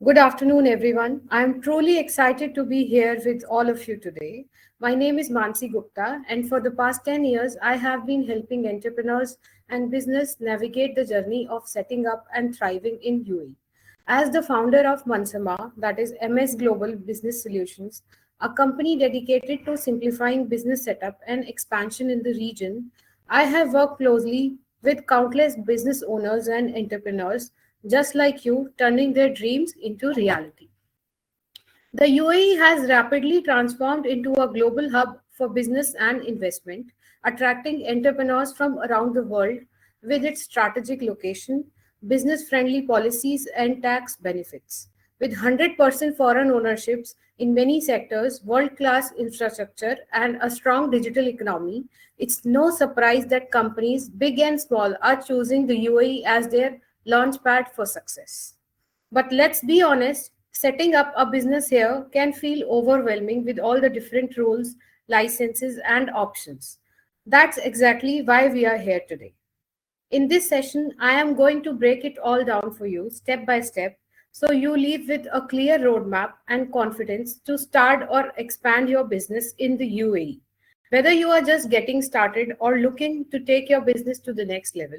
Good afternoon, everyone. I am truly excited to be here with all of you today. My name is Mansi Gupta, and for the past 10 years, I have been helping entrepreneurs and business navigate the journey of setting up and thriving in UAE. As the founder of Mansama, that is MS Global Business Solutions, a company dedicated to simplifying business setup and expansion in the region, I have worked closely with countless business owners and entrepreneurs just like you, turning their dreams into reality. The UAE has rapidly transformed into a global hub for business and investment, attracting entrepreneurs from around the world with its strategic location, business friendly policies, and tax benefits. With 100% foreign ownerships in many sectors, world class infrastructure, and a strong digital economy, it's no surprise that companies, big and small, are choosing the UAE as their launchpad for success. But let's be honest, setting up a business here can feel overwhelming with all the different rules, licenses, and options. That's exactly why we are here today. In this session, I am going to break it all down for you step by step so you leave with a clear roadmap and confidence to start or expand your business in the UAE. Whether you are just getting started or looking to take your business to the next level,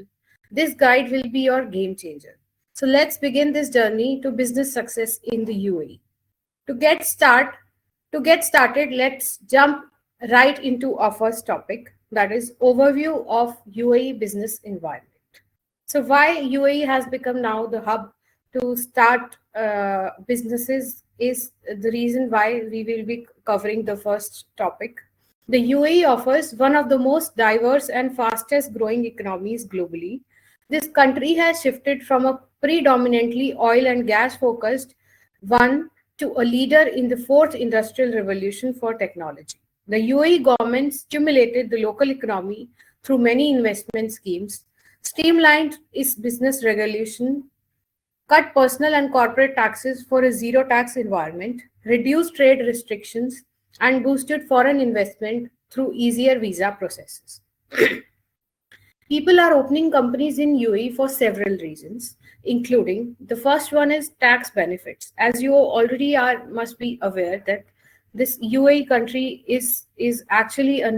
this guide will be your game changer. So let's begin this journey to business success in the UAE. To get start, to get started, let's jump right into our first topic, that is overview of UAE business environment. So why UAE has become now the hub to start businesses is the reason why we will be covering the first topic. The UAE offers one of the most diverse and fastest growing economies globally. This country has shifted from a predominantly oil and gas focused one to a leader in the fourth industrial revolution for technology. The UAE government stimulated the local economy through many investment schemes, streamlined its business regulation, cut personal and corporate taxes for a zero tax environment, reduced trade restrictions, and boosted foreign investment through easier visa processes. People are opening companies in UAE for several reasons, including the first one is tax benefits. As you already are must be aware that this UAE country is actually a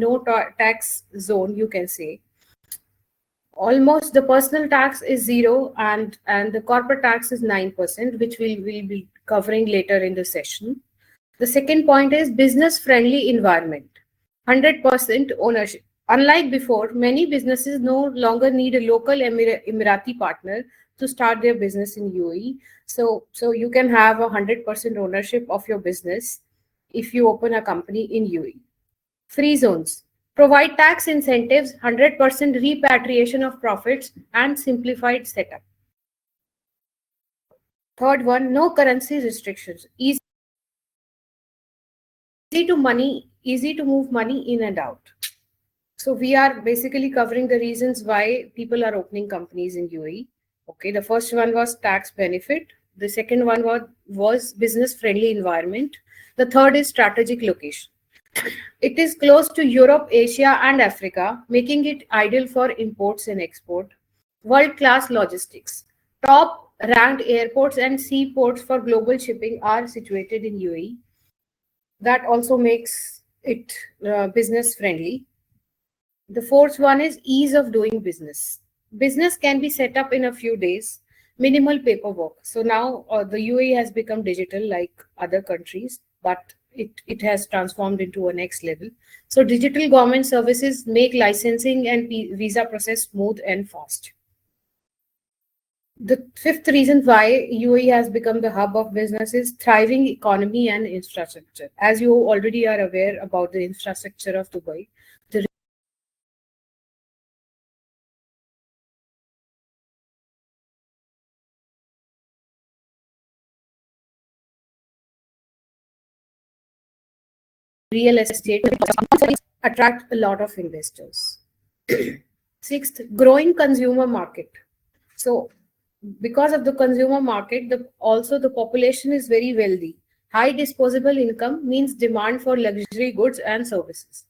tax zone, you can say. Almost the personal tax is zero and the corporate tax is 9%, which we'll be covering later in the session. The second point is business friendly environment, 100% ownership. Unlike before, many businesses no longer need a local Emirati partner to start their business in UAE. So you can have 100% ownership of your business if you open a company in UAE. Free zones provide tax incentives, 100% repatriation of profits, and simplified setup. Third one, no currency restrictions. Easy to move money in and out. So we are basically covering the reasons why people are opening companies in UAE. Okay, the first one was tax benefit. The second one was business friendly environment. The third is strategic location. It is close to Europe, Asia, and Africa, making it ideal for imports and export. World class logistics. Top ranked airports and seaports for global shipping are situated in UAE. That also makes it business friendly. The fourth one is ease of doing business. Business can be set up in a few days, minimal paperwork. So now the UAE has become digital like other countries, but it has transformed into a next level. So digital government services make licensing and visa process smooth and fast. The fifth reason why UAE has become the hub of business is thriving economy and infrastructure. As you already are aware about the infrastructure of Dubai, the real estate attract a lot of investors. Sixth, growing consumer market. So because of the consumer market, also the population is very wealthy. High disposable income means demand for luxury goods and services.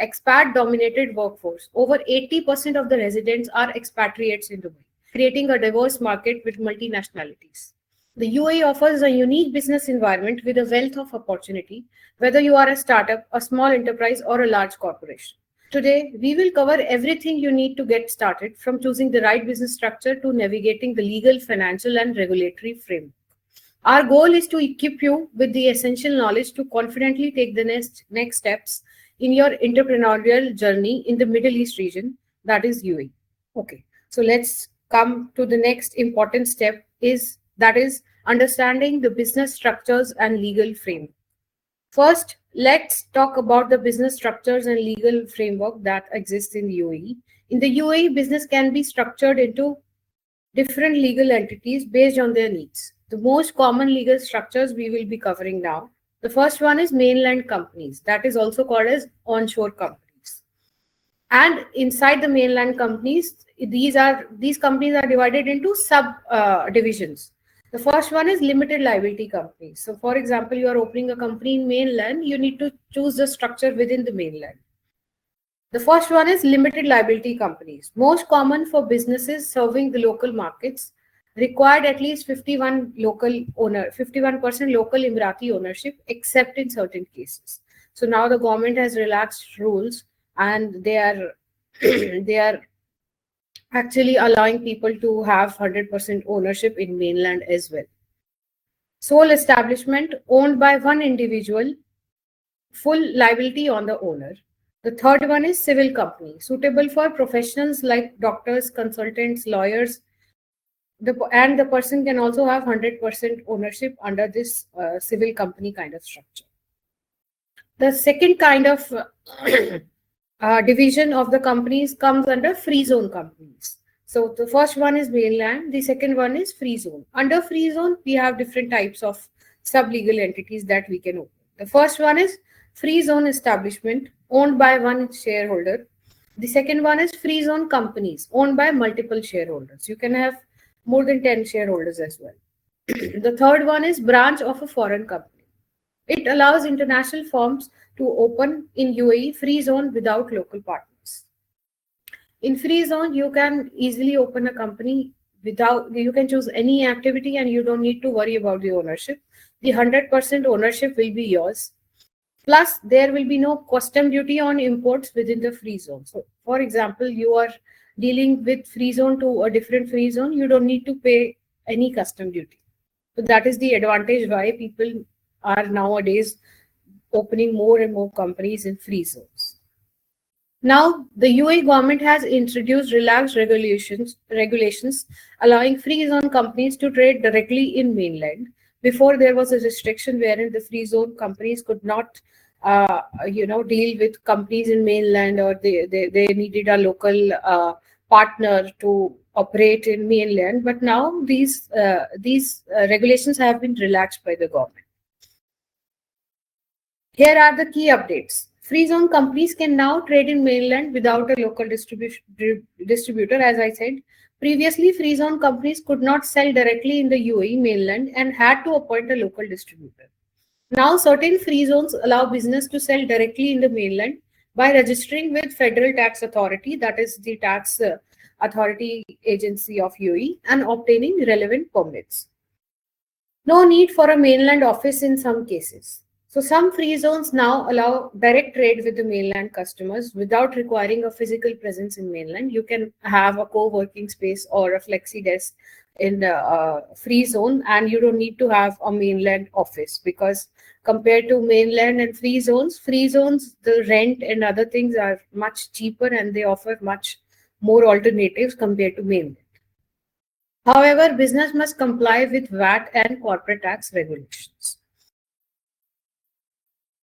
Expat dominated workforce. Over 80% of the residents are expatriates in Dubai, creating a diverse market with multinationalities. The UAE offers a unique business environment with a wealth of opportunity, whether you are a startup, a small enterprise, or a large corporation. Today, we will cover everything you need to get started, from choosing the right business structure to navigating the legal, financial, and regulatory framework. Our goal is to equip you with the essential knowledge to confidently take the next steps in your entrepreneurial journey in the Middle East region, that is UAE. Okay, so let's come to the next important step, is that is understanding the business structures and legal framework. First, let's talk about the business structures and legal framework that exists in UAE. In the UAE, business can be structured into different legal entities based on their needs. The most common legal structures we will be covering now. The first one is mainland companies, that is also called as onshore companies. And inside the mainland companies, these companies are divided into sub divisions. The first one is limited liability companies. So, for example, you are opening a company in mainland, you need to choose the structure within the mainland. The first one is limited liability companies. Most common for businesses serving the local markets, required at least 51% local Emirati ownership, except in certain cases. So now the government has relaxed rules, and they are they are actually allowing people to have 100% ownership in mainland as well. Sole establishment owned by one individual, full liability on the owner. The third one is civil company, suitable for professionals like doctors, consultants, lawyers. And the person can also have 100% ownership under this civil company kind of structure. The second kind of division of the companies comes under free zone companies. So the first one is mainland, the second one is free zone. Under free zone, we have different types of sub-legal entities that we can open. The first one is free zone establishment owned by one shareholder. The second one is free zone companies owned by multiple shareholders. You can have more than 10 shareholders as well. The third one is branch of a foreign company. It allows international firms to open in UAE free zone without local partners. In free zone, you can easily open a company you can choose any activity and you don't need to worry about the ownership. The 100% ownership will be yours. Plus, there will be no custom duty on imports within the free zone. So, for example, you are dealing with free zone to a different free zone, you don't need to pay any custom duty. So that is the advantage why people are nowadays opening more and more companies in free zones. Now, the UAE government has introduced relaxed regulations allowing free zone companies to trade directly in mainland. Before, there was a restriction wherein the free zone companies could not deal with companies in mainland, or they needed a local partner to operate in mainland. But now these regulations have been relaxed by the government. Here are the key updates. Free zone companies can now trade in mainland without a local distributor, as I said. Previously, free zone companies could not sell directly in the UAE mainland and had to appoint a local distributor. Now, certain free zones allow business to sell directly in the mainland by registering with Federal Tax Authority, that is the tax authority agency of UAE, and obtaining relevant permits. No need for a mainland office in some cases. So some free zones now allow direct trade with the mainland customers without requiring a physical presence in mainland. You can have a co-working space or a flexi desk in the free zone, and you don't need to have a mainland office, because compared to mainland and free zones, the rent and other things are much cheaper and they offer much more alternatives compared to mainland. However, business must comply with VAT and corporate tax regulations.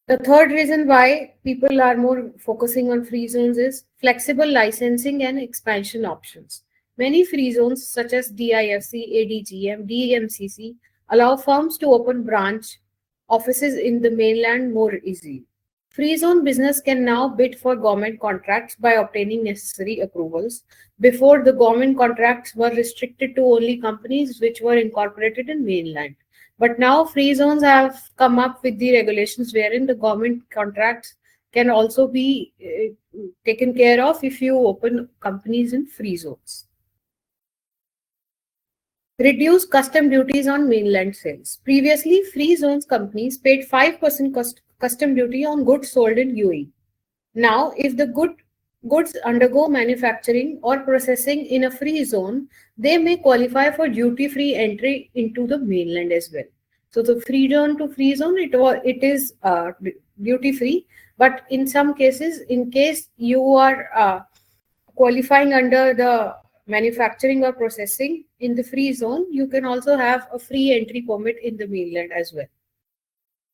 The third reason why people are more focusing on free zones is flexible licensing and expansion options. Many free zones such as DIFC, ADGM, DMCC allow firms to open branch offices in the mainland more easily. Free zone business can now bid for government contracts by obtaining necessary approvals. Before, the government contracts were restricted to only companies which were incorporated in mainland. But now free zones have come up with the regulations wherein the government contracts can also be taken care of if you open companies in free zones. Reduce custom duties on mainland sales. Previously, free zones companies paid 5% custom duty on goods sold in UAE. Now, if the goods undergo manufacturing or processing in a free zone, they may qualify for duty-free entry into the mainland as well. So the free zone to free zone, it is duty-free, but in some cases, in case you are qualifying under the manufacturing or processing in the free zone, you can also have a free entry permit in the mainland as well.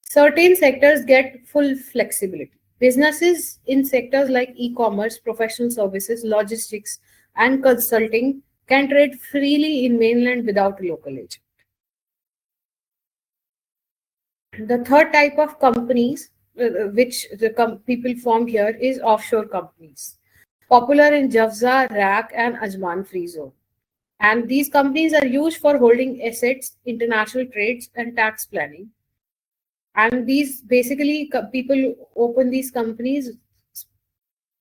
Certain sectors get full flexibility. Businesses in sectors like e-commerce, professional services, logistics, and consulting can trade freely in mainland without a local agent. The third type of companies which the people formed here is offshore companies, popular in Jafza, RAC, and Ajman free zone. And these companies are used for holding assets, international trades, and tax planning. And these basically people open these companies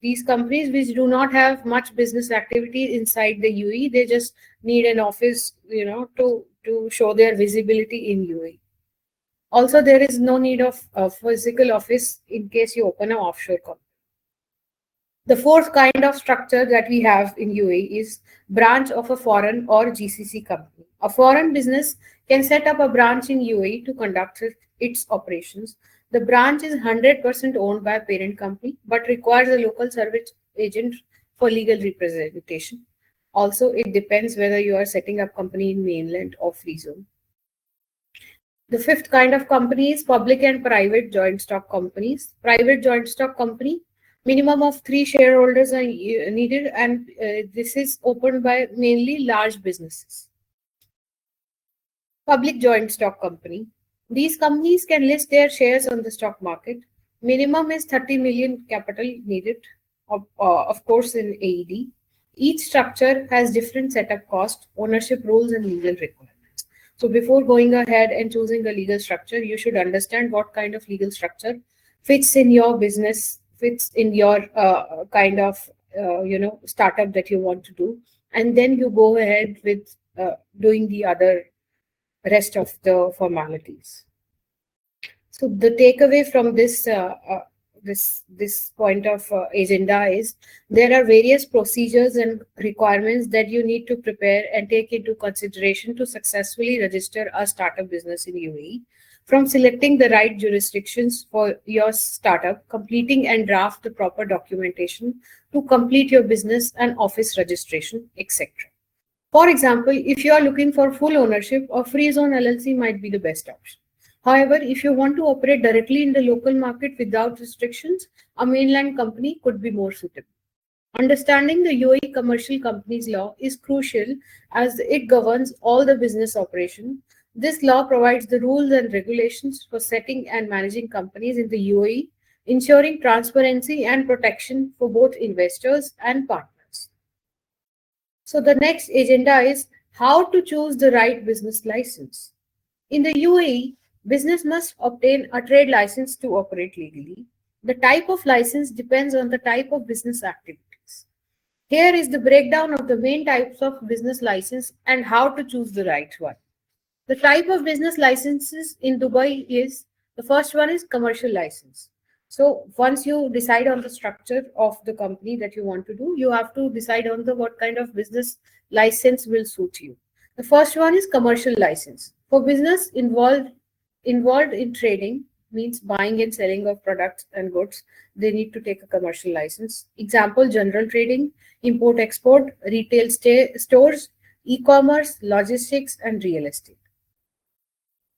which do not have much business activity inside the UAE. They just need an office, to show their visibility in UAE. Also, there is no need of a physical office in case you open an offshore company. The fourth kind of structure that we have in UAE is branch of a foreign or GCC company. A foreign business can set up a branch in UAE to conduct its operations. The branch is 100% owned by a parent company, but requires a local service agent for legal representation. Also, it depends whether you are setting up company in mainland or free zone. The fifth kind of company is public and private joint stock companies. Private joint stock company, minimum of 3 shareholders are needed, and this is opened by mainly large businesses. Public joint stock company. These companies can list their shares on the stock market. Minimum is 30 million capital needed, of course, in AED. Each structure has different setup cost, ownership rules, and legal requirements. So before going ahead and choosing a legal structure, you should understand what kind of legal structure fits in your business, fits in your kind of startup that you want to do, and then you go ahead with doing the other rest of the formalities. So the takeaway from this point of agenda is there are various procedures and requirements that you need to prepare and take into consideration to successfully register a startup business in UAE. From selecting the right jurisdictions for your startup, completing and draft the proper documentation to complete your business and office registration, etc. For example, if you are looking for full ownership, a free zone LLC might be the best option. However, if you want to operate directly in the local market without restrictions, a mainland company could be more suitable. Understanding the UAE Commercial Companies Law is crucial as it governs all the business operation. This law provides the rules and regulations for setting and managing companies in the UAE, ensuring transparency and protection for both investors and partners. So the next agenda is how to choose the right business license. In the UAE, business must obtain a trade license to operate legally. The type of license depends on the type of business activities. Here is the breakdown of the main types of business license and how to choose the right one. The type of business licenses in Dubai is, the first one is commercial license. So once you decide on the structure of the company that you want to do, you have to decide on what kind of business license will suit you. The first one is commercial license. For business involved in trading, means buying and selling of products and goods, they need to take a commercial license. Example, general trading, import export, retail stores, e-commerce, logistics, and real estate.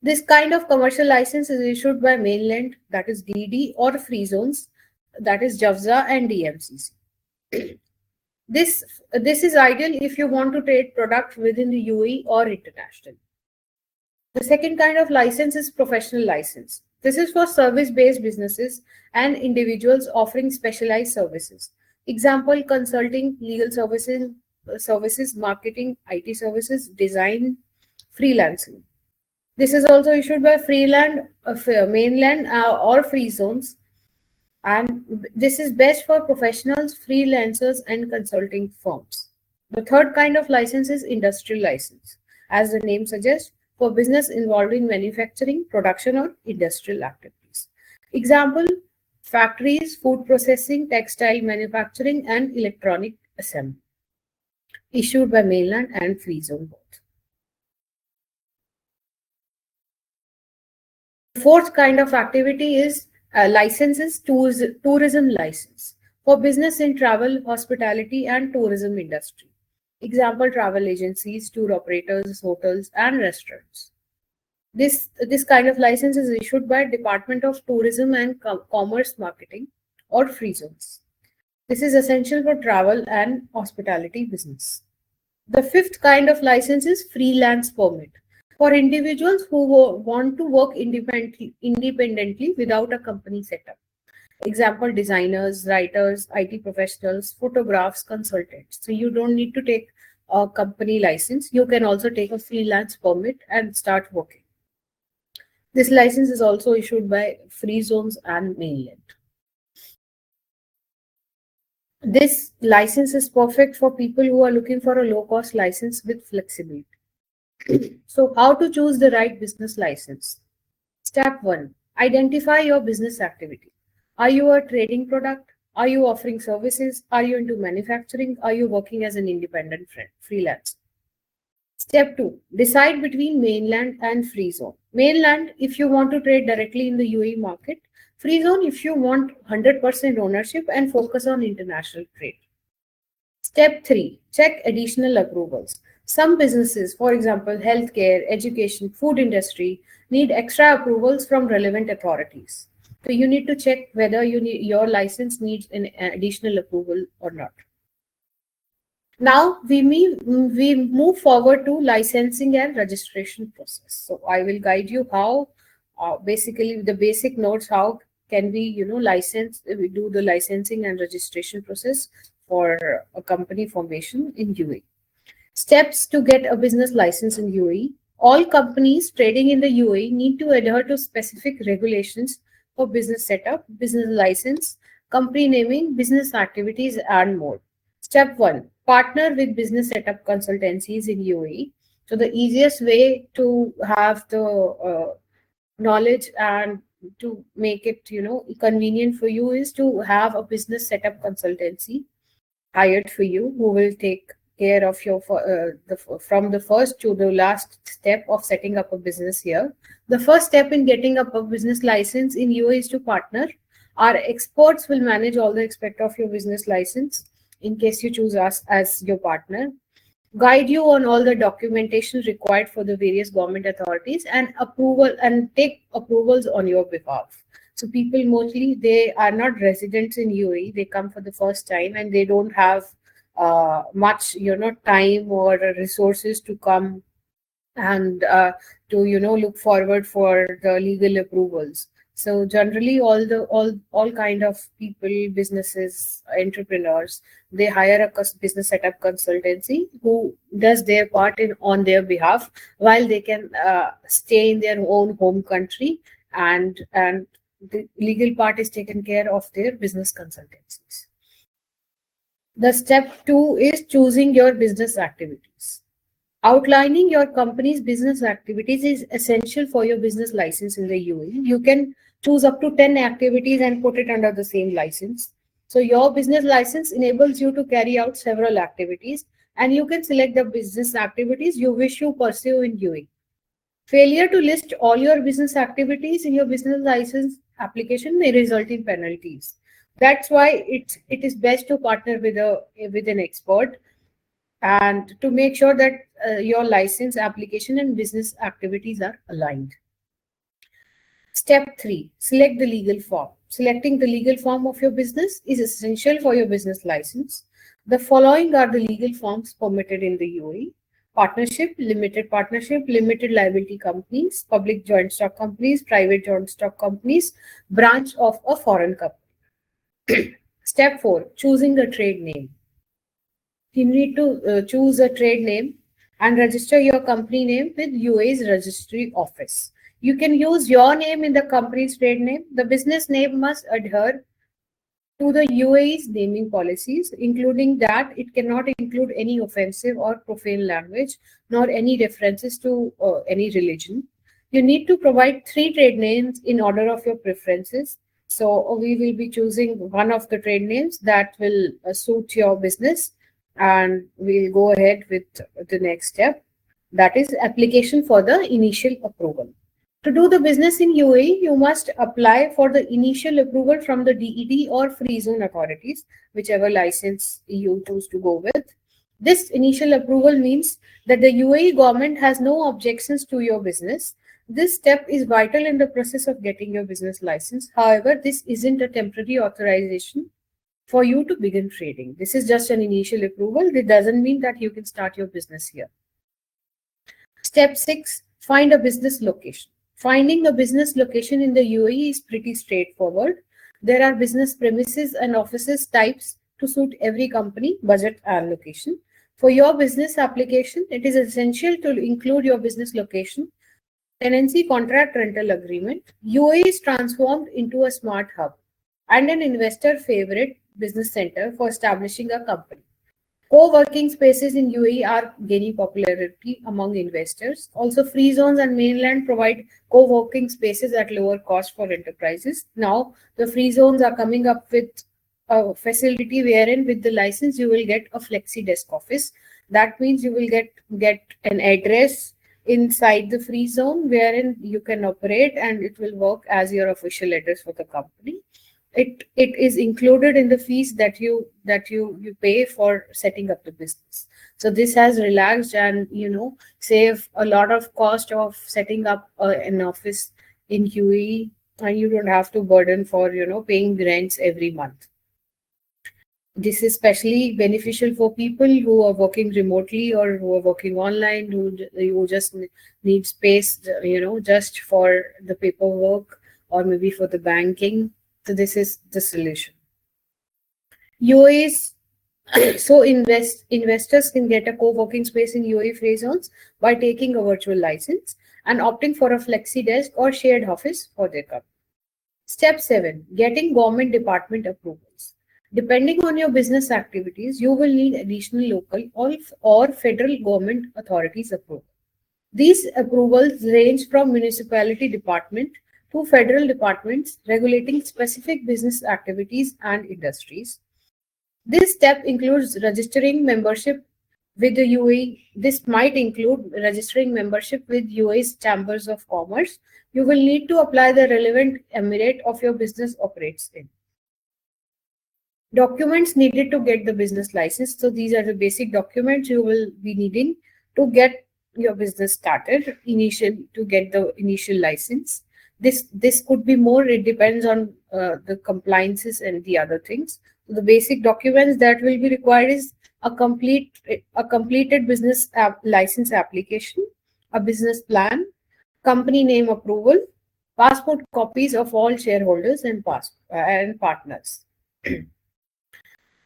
This kind of commercial license is issued by Mainland, that is DD, or free zones, that is Jafza and DMCC. This is ideal if you want to trade products within the UAE or internationally. The second kind of license is professional license. This is for service-based businesses and individuals offering specialized services. Example, consulting, legal services, marketing, IT services, design, freelancing. This is also issued by Mainland or free zones. And this is best for professionals, freelancers, and consulting firms. The third kind of license is industrial license. as the name suggests, for business involved in manufacturing, production, or industrial activities. Example, factories, food processing, textile manufacturing, and electronic assembly. Issued by Mainland and Free Zone both. The fourth kind of activity is licenses, tourism license for business in travel, hospitality, and tourism industry. Example, travel agencies, tour operators, hotels, and restaurants. This kind of license is issued by Department of Tourism and Commerce Marketing or Free Zones. This is essential for travel and hospitality business. The fifth kind of license is freelance permit for individuals who want to work independently without a company setup. Example, designers, writers, IT professionals, photographs, consultants. So you don't need to take a company license. You can also take a freelance permit and start working. This license is also issued by Free Zones and Mainland. This license is perfect for people who are looking for a low-cost license with flexibility. So how to choose the right business license? Step 1. Identify your business activity. Are you a trading product? Are you offering services? Are you into manufacturing? Are you working as an independent freelance? Step 2. Decide between Mainland and Free Zone. Mainland if you want to trade directly in the UAE market. Free Zone if you want 100% ownership and focus on international trade. Step 3. Check additional approvals. Some businesses, for example, healthcare, education, food industry, need extra approvals from relevant authorities. So you need to check whether your license needs an additional approval or not. Now we move forward to licensing and registration process. So I will guide you how, basically the basic notes, how can we we do the licensing and registration process for a company formation in UAE. Steps to get a business license in UAE. All companies trading in the UAE need to adhere to specific regulations for business setup, business license, company naming, business activities, and more. Step 1. Partner with business setup consultancies in UAE. So the easiest way to have the knowledge and to make it convenient for you is to have a business setup consultancy hired for you who will take care of your from the first to the last step of setting up a business here. The first step in getting up a business license in UAE is to partner. Our experts will manage all the aspects of your business license in case you choose us as your partner, guide you on all the documentation required for the various government authorities and take approvals on your behalf. So people mostly, they are not residents in UAE, they come for the first time and they don't have much time or resources to come and to look forward for the legal approvals. So generally all kind of people, businesses, entrepreneurs, they hire a business setup consultancy who does their part on their behalf while they can stay in their own home country, and the legal part is taken care of their business consultancies. The step 2 is choosing your business activities. Outlining your company's business activities is essential for your business license in the UAE. You can choose up to 10 activities and put it under the same license. So your business license enables you to carry out several activities, and you can select the business activities you wish to pursue in UAE. Failure to list all your business activities in your business license application may result in penalties. That's why it is best to partner with an expert and to make sure that your license application and business activities are aligned. Step 3, select the legal form. Selecting the legal form of your business is essential for your business license. The following are the legal forms permitted in the UAE: partnership, limited liability companies, public joint stock companies, private joint stock companies, branch of a foreign company. Step 4, choosing a trade name. You need to choose a trade name and register your company name with UAE's registry office. You can use your name in the company's trade name. The business name must adhere to the UAE's naming policies, including that it cannot include any offensive or profane language, nor any references to any religion. You need to provide 3 trade names in order of your preferences. So we will be choosing one of the trade names that will suit your business, and we'll go ahead with the next step. That is application for the initial approval. To do the business in UAE, you must apply for the initial approval from the DED or free zone authorities, whichever license you choose to go with. This initial approval means that the UAE government has no objections to your business. This step is vital in the process of getting your business license. However, this isn't a temporary authorization for you to begin trading. This is just an initial approval. It doesn't mean that you can start your business here. Step 6, find a business location. Finding a business location in the UAE is pretty straightforward. There are business premises and offices types to suit every company, budget, and location. For your business application, it is essential to include your business location, tenancy contract rental agreement. UAE is transformed into a smart hub and an investor favorite business center for establishing a company. Co-working spaces in UAE are gaining popularity among investors. Also, free zones and mainland provide co-working spaces at lower cost for enterprises. Now, the free zones are coming up with a facility wherein with the license you will get a flexi desk office. That means you will get an address inside the free zone wherein you can operate, and it will work as your official address for the company. It is included in the fees that you pay for setting up the business. So this has relaxed and save a lot of cost of setting up an office in UAE, and you don't have to burden for paying rents every month. This is especially beneficial for people who are working remotely or who are working online, who just need space just for the paperwork or maybe for the banking. So this is the solution. UAE's so investors can get a co-working space in UAE free zones by taking a virtual license and opting for a flexi desk or shared office for their company. Step 7, getting government department approvals. Depending on your business activities, you will need additional local or federal government authorities approval. These approvals range from municipality department to federal departments regulating specific business activities and industries. This step includes registering membership with the UAE. This might include registering membership with UAE's Chambers of Commerce. You will need to apply the relevant emirate of your business operates in. Documents needed to get the business license. So these are the basic documents you will be needing to get your business started, to get the initial license. This could be more. It depends on the compliances and the other things. So the basic documents that will be required is a completed business license application, a business plan, company name approval, passport copies of all shareholders and partners.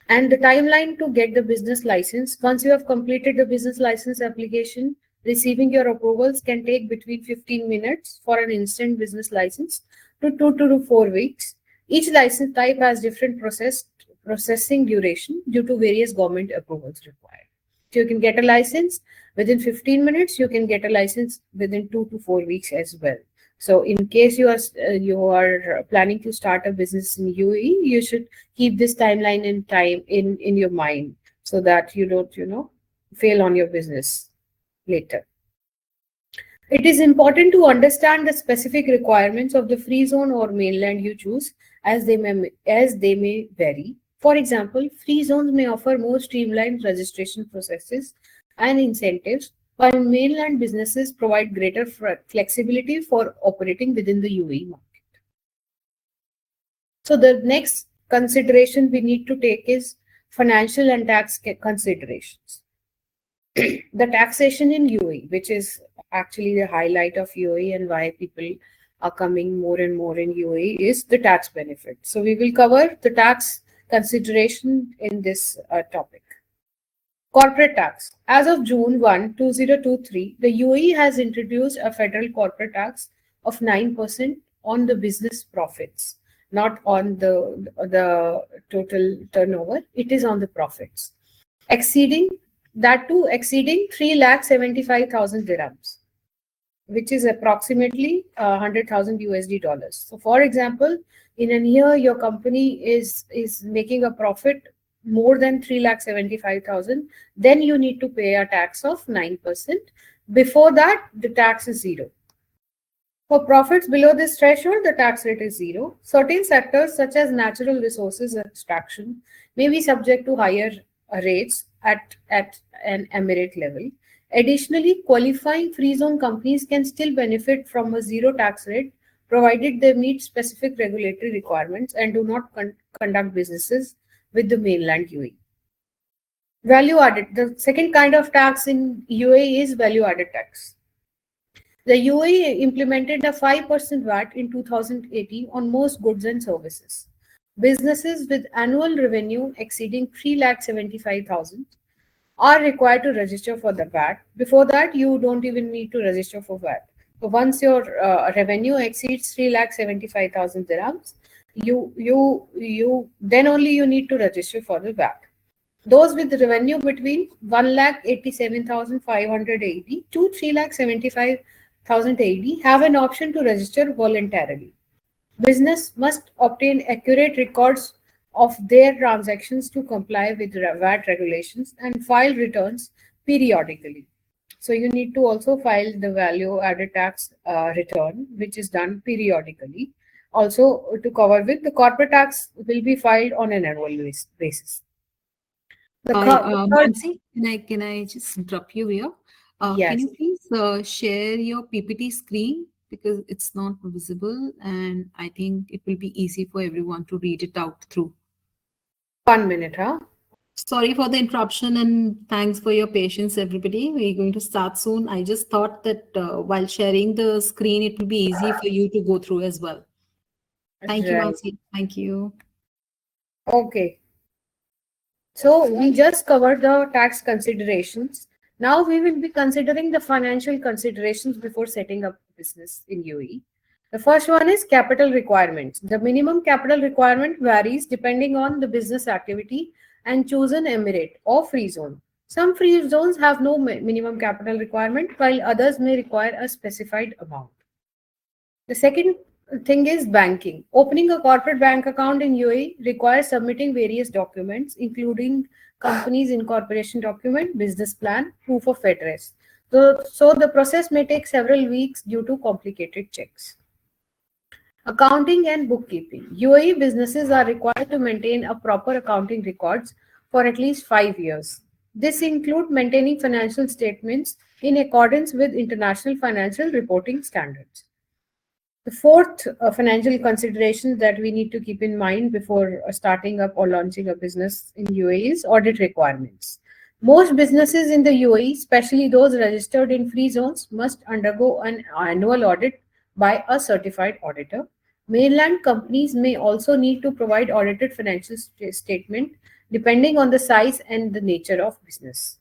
And the timeline to get the business license. Once you have completed the business license application, receiving your approvals can take between 15 minutes for an instant business license to 2 to 4 weeks. Each license type has different processing duration due to various government approvals required. So you can get a license within 15 minutes. You can get a license within 2 to 4 weeks as well. So in case you are planning to start a business in UAE, you should keep this timeline in your mind so that you don't fail on your business later. It is important to understand the specific requirements of the free zone or mainland you choose, as they may vary. For example, free zones may offer more streamlined registration processes and incentives, while mainland businesses provide greater flexibility for operating within the UAE market. So the next consideration we need to take is financial and tax considerations. The taxation in UAE, which is actually the highlight of UAE and why people are coming more and more in UAE, is the tax benefit. So we will cover the tax consideration in this topic. Corporate tax. As of June 1, 2023, the UAE has introduced a federal corporate tax of 9% on the business profits. not on the total turnover. It is on the profits. Exceeding 3,75,000 dirhams, which is approximately 100,000 USD dollars. So, for example, in a year, your company is making a profit more than 3,75,000, then you need to pay a tax of 9%. Before that, the tax is zero. For profits below this threshold, the tax rate is zero. Certain sectors, such as natural resources extraction, may be subject to higher rates at an emirate level. Additionally, qualifying free zone companies can still benefit from a zero tax rate provided they meet specific regulatory requirements and do not conduct businesses with the mainland UAE. Value added. The second kind of tax in UAE is value added tax. The UAE implemented a 5% VAT in 2018 on most goods and services. Businesses with annual revenue exceeding 3,75,000 are required to register for the VAT. Before that, you don't even need to register for VAT. So once your revenue exceeds 3,75,000 dirhams, you then only you need to register for the VAT. Those with revenue between 1,87,580 to 3,75,080 have an option to register voluntarily. Business must obtain accurate records of their transactions to comply with VAT regulations and file returns periodically. So you need to also file the value added tax return, which is done periodically. Also, to cover with the corporate tax will be filed on an annual basis. Mansi, can I just drop you here? Can Yes. you please share your PPT screen, because it's not visible, and I think it will be easy for everyone to read it out through. 1 minute, huh? Sorry for the interruption, and thanks for your patience, everybody. We're going to start soon. I just thought that while sharing the screen, it will be easy for you to go through as well. Thank you, Right. Mansi. Thank you. Okay. So we just covered the tax considerations. Now we will be considering the financial considerations before setting up business in UAE. The first one is capital requirements. The minimum capital requirement varies depending on the business activity and chosen emirate or free zone. Some free zones have no minimum capital requirement, while others may require a specified amount. The second thing is banking. Opening a corporate bank account in UAE requires submitting various documents, including company's incorporation document, business plan, proof of address. So the process may take several weeks due to complicated checks. Accounting and bookkeeping. UAE businesses are required to maintain a proper accounting records for at least 5 years. This includes maintaining financial statements in accordance with international financial reporting standards. The fourth financial consideration that we need to keep in mind before starting up or launching a business in UAE is audit requirements. Most businesses in the UAE, especially those registered in free zones, must undergo an annual audit by a certified auditor. Mainland companies may also need to provide audited financial statement depending on the size and the nature of business.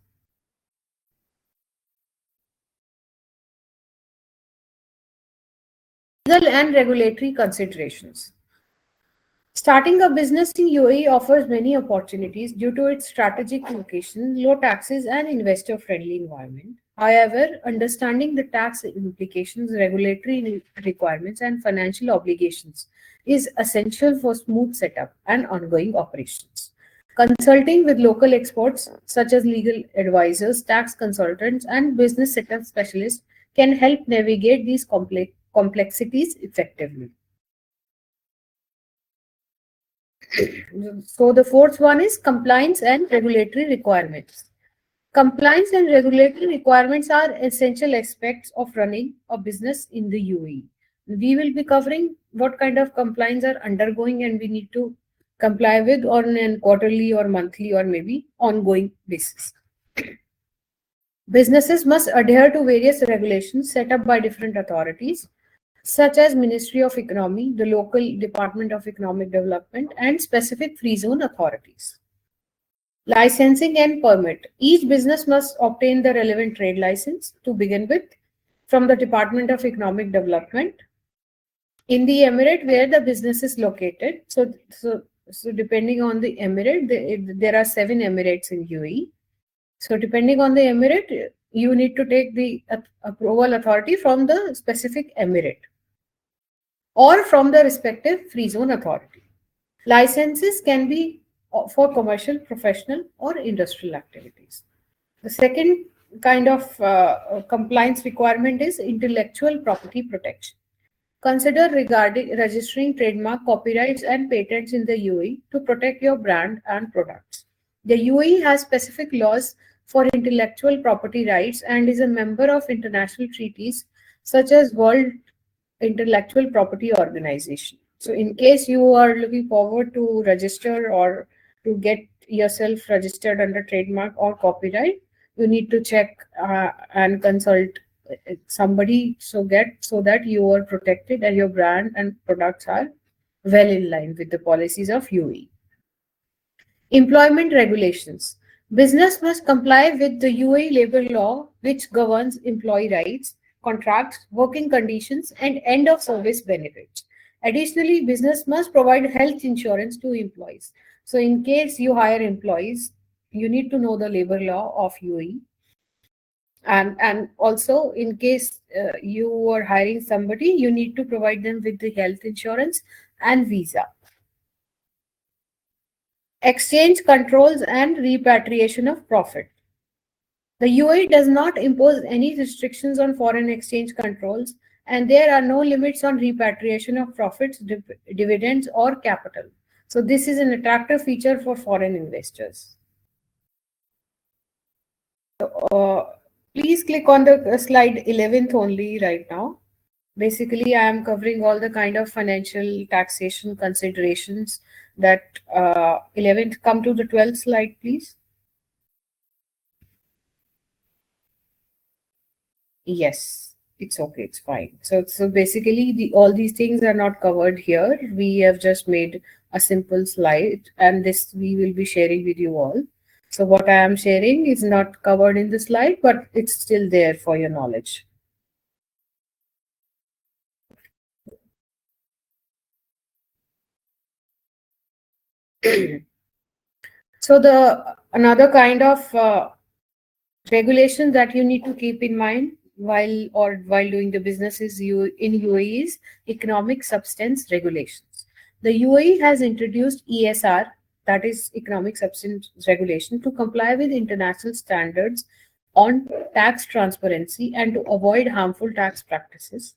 Legal and regulatory considerations. Starting a business in UAE offers many opportunities due to its strategic location, low taxes, and investor-friendly environment. However, understanding the tax implications, regulatory requirements, and financial obligations is essential for smooth setup and ongoing operations. Consulting with local experts such as legal advisors, tax consultants, and business setup specialists can help navigate these complexities effectively. So the fourth one is compliance and regulatory requirements. Compliance and regulatory requirements are essential aspects of running a business in the UAE. We will be covering what kind of compliance are undergoing and we need to comply with on a quarterly or monthly or maybe ongoing basis. Businesses must adhere to various regulations set up by different authorities, such as Ministry of Economy, the local Department of Economic Development, and specific free zone authorities. Licensing and permit. Each business must obtain the relevant trade license to begin with from the Department of Economic Development. in the emirate where the business is located. So depending on the emirate, there are 7 emirates in UAE. So depending on the emirate, you need to take the approval authority from the specific emirate or from the respective free zone authority. Licenses can be for commercial, professional, or industrial activities. The second kind of compliance requirement is intellectual property protection. Consider regarding registering trademark, copyrights, and patents in the UAE to protect your brand and products. The UAE has specific laws for intellectual property rights and is a member of international treaties such as World Intellectual Property Organization. So, in case you are looking forward to register or to get yourself registered under trademark or copyright, you need to check and consult somebody so that you are protected and your brand and products are well in line with the policies of UAE. Employment regulations. Business must comply with the UAE labor law, which governs employee rights, contracts, working conditions, and end of service benefits. Additionally, business must provide health insurance to employees. So, in case you hire employees, you need to know the labor law of UAE. And also, in case you are hiring somebody, you need to provide them with the health insurance and visa. Exchange controls and repatriation of profit. The UAE does not impose any restrictions on foreign exchange controls, and there are no limits on repatriation of profits, dividends, or capital. So this is an attractive feature for foreign investors. Please click on the slide 11th only right now. Basically, I am covering all the kind of financial taxation considerations that 11th. Come to the 12th slide, please. Yes, it's okay, it's fine. So basically, all these things are not covered here. We have just made a simple slide, and this we will be sharing with you all. So what I am sharing is not covered in the slide, but it's still there for your knowledge. So another kind of regulation that you need to keep in mind while doing the businesses in UAE is economic substance regulations. The UAE has introduced ESR, that is economic substance regulation, to comply with international standards on tax transparency and to avoid harmful tax practices.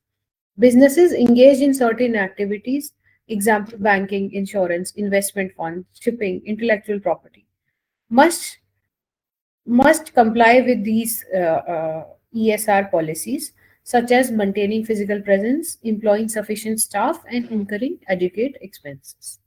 Businesses engaged in certain activities, example banking, insurance, investment funds, shipping, intellectual property, must comply with these ESR policies, such as maintaining physical presence, employing sufficient staff, and incurring adequate expenses.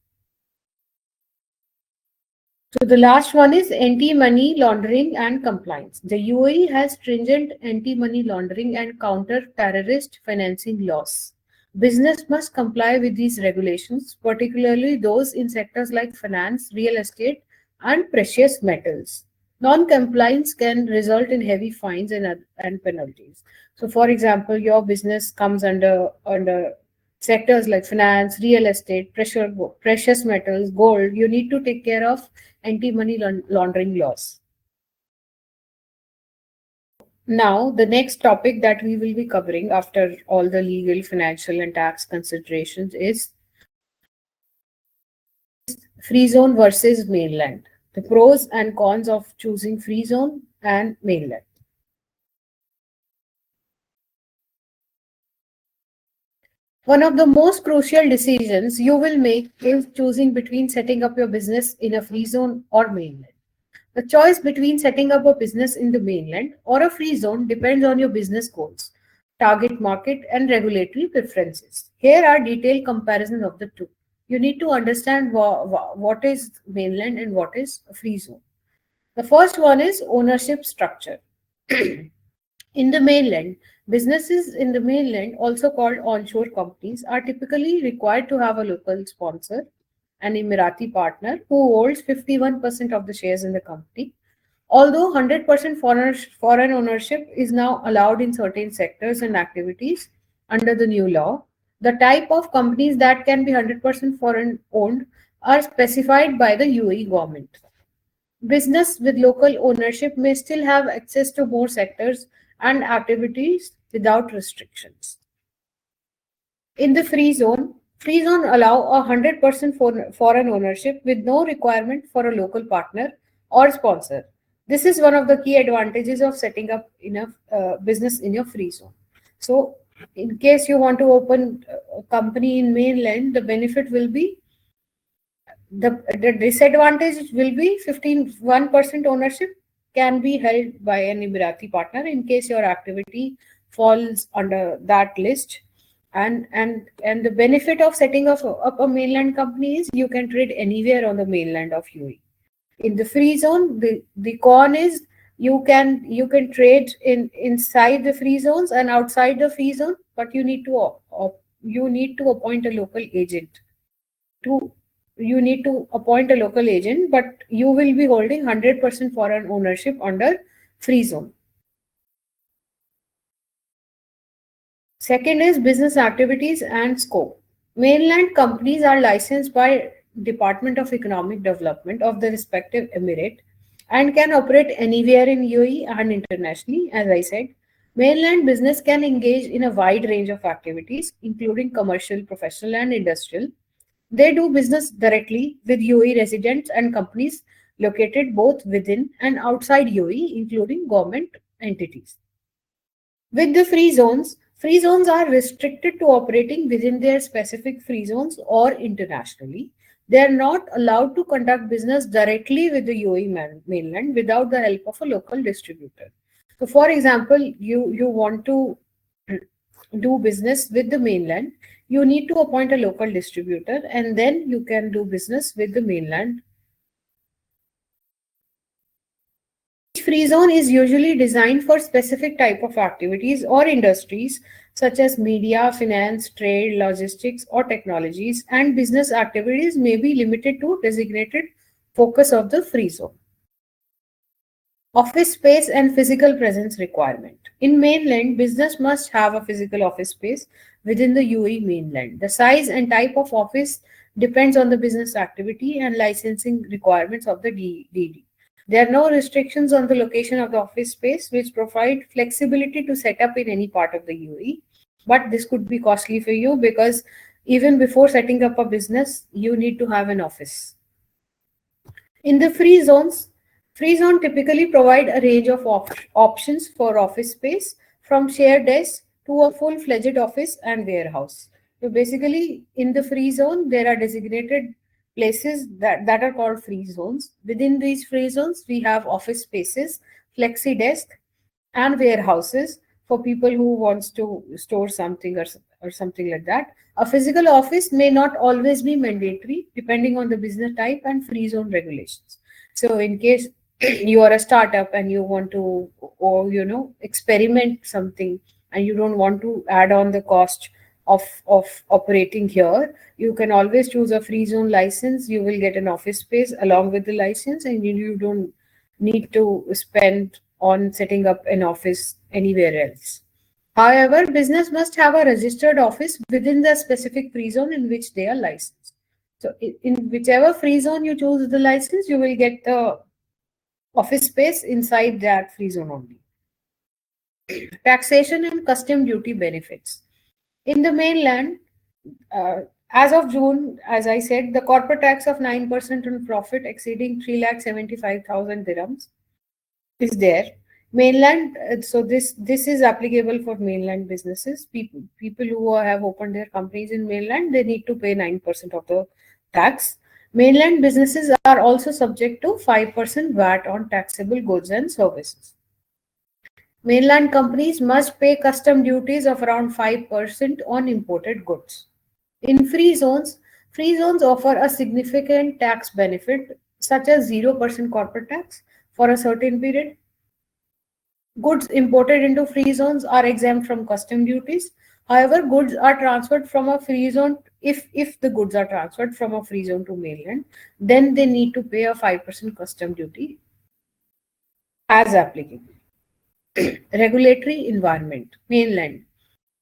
So the last one is anti-money laundering and compliance. The UAE has stringent anti-money laundering and counter-terrorist financing laws. Business must comply with these regulations, particularly those in sectors like finance, real estate, and precious metals. Non-compliance can result in heavy fines and penalties. So, for example, your business comes under sectors like finance, real estate, precious metals, gold. You need to take care of anti-money laundering laws. Now, the next topic that we will be covering after all the legal, financial, and tax considerations is free zone versus mainland. The pros and cons of choosing free zone and mainland. One of the most crucial decisions you will make is choosing between setting up your business in a free zone or mainland. The choice between setting up a business in the mainland or a free zone depends on your business goals, target market, and regulatory preferences. Here are detailed comparisons of the two. You need to understand what is mainland and what is a free zone. The first one is ownership structure. In the mainland, businesses in the mainland, also called onshore companies, are typically required to have a local sponsor, an Emirati partner who holds 51% of the shares in the company. Although 100% foreign ownership is now allowed in certain sectors and activities under the new law, The type of companies that can be 100% foreign owned are specified by the UAE government. Business with local ownership may still have access to more sectors and activities without restrictions. In the free zone allow 100% foreign ownership with no requirement for a local partner or sponsor. This is one of the key advantages of setting up in a business in your free zone. So, in case you want to open a company in mainland, the benefit will be the disadvantage will be 1% ownership can be held by an Emirati partner in case your activity falls under that list. And the benefit of setting up a mainland company is you can trade anywhere on the mainland of UAE. In the free zone, the con is you can trade inside the free zones and outside the free zone, but you need to appoint a local agent to you need to appoint a local agent, but you will be holding 100% foreign ownership under free zone. Second is business activities and scope. Mainland companies are licensed by Department of Economic Development of the respective emirate and can operate anywhere in UAE and internationally. As I said, mainland business can engage in a wide range of activities, including commercial, professional, and industrial. They do business directly with UAE residents and companies located both within and outside UAE, including government entities. With the free zones are restricted to operating within their specific free zones or internationally. They are not allowed to conduct business directly with the UAE mainland without the help of a local distributor. So, for example, you want to do business with the mainland, you need to appoint a local distributor and then you can do business with the mainland. Each free zone is usually designed for specific type of activities or industries such as media, finance, trade, logistics, or technologies, and business activities may be limited to designated focus of the free zone. Office space and physical presence requirement. In mainland, business must have a physical office space within the UAE mainland. The size and type of office depends on the business activity and licensing requirements of the DD. There are no restrictions on the location of the office space, which provide flexibility to set up in any part of the UAE. But this could be costly for you because even before setting up a business, you need to have an office. In the free zone typically provide a range of options for office space, from shared desk to a full-fledged office and warehouse. So basically, in the free zone, there are designated places that are called free zones. Within these free zones, we have office spaces, flexi desk, and warehouses for people who wants to store something or something like that. A physical office may not always be mandatory depending on the business type and free zone regulations. So in case you are a startup and you want to, or experiment something and you don't want to add on the cost of operating here, you can always choose a free zone license. You will get an office space along with the license, and you don't need to spend on setting up an office anywhere else. However, business must have a registered office within the specific free zone in which they are licensed. So in whichever free zone you choose the license, you will get the office space inside that free zone only. Taxation and custom duty benefits. In the mainland, as of June, as I said, the corporate tax of 9% on profit exceeding 3,75,000 dirhams is there. Mainland, so this is applicable for mainland businesses. People who have opened their companies in mainland, they need to pay 9% of the tax. Mainland businesses are also subject to 5% VAT on taxable goods and services. Mainland companies must pay custom duties of around 5% on imported goods. In free zones offer a significant tax benefit such as 0% corporate tax for a certain period. Goods imported into free zones are exempt from custom duties. However, goods are transferred from a free zone. If the goods are transferred from a free zone to mainland, then they need to pay a 5% custom duty as applicable. Regulatory environment. Mainland.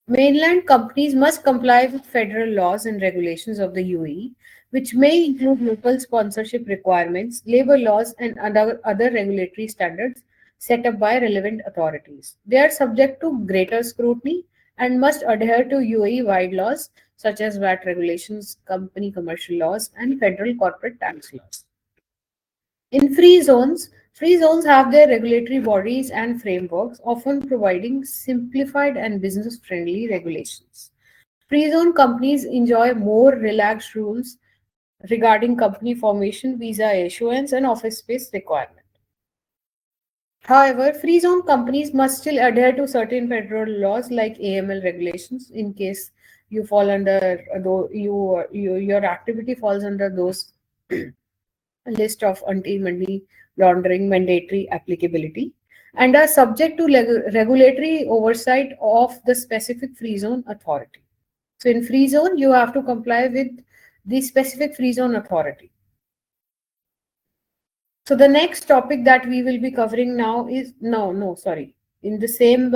Mainland companies must comply with federal laws and regulations of the UAE, which may include local sponsorship requirements, labor laws, and other regulatory standards set up by relevant authorities. They are subject to greater scrutiny and must adhere to UAE wide laws such as VAT regulations, company commercial laws, and federal corporate tax laws. In free zones have their regulatory bodies and frameworks, often providing simplified and business friendly regulations. Free zone companies enjoy more relaxed rules regarding company formation, visa issuance, and office space requirement. However, free zone companies must still adhere to certain federal laws like AML regulations in case you fall under your activity falls under those list of anti-money laundering mandatory applicability and are subject to regulatory oversight of the specific free zone authority. So in free zone, you have to comply with the specific free zone authority. So the next topic that we will be covering now is sorry. In the same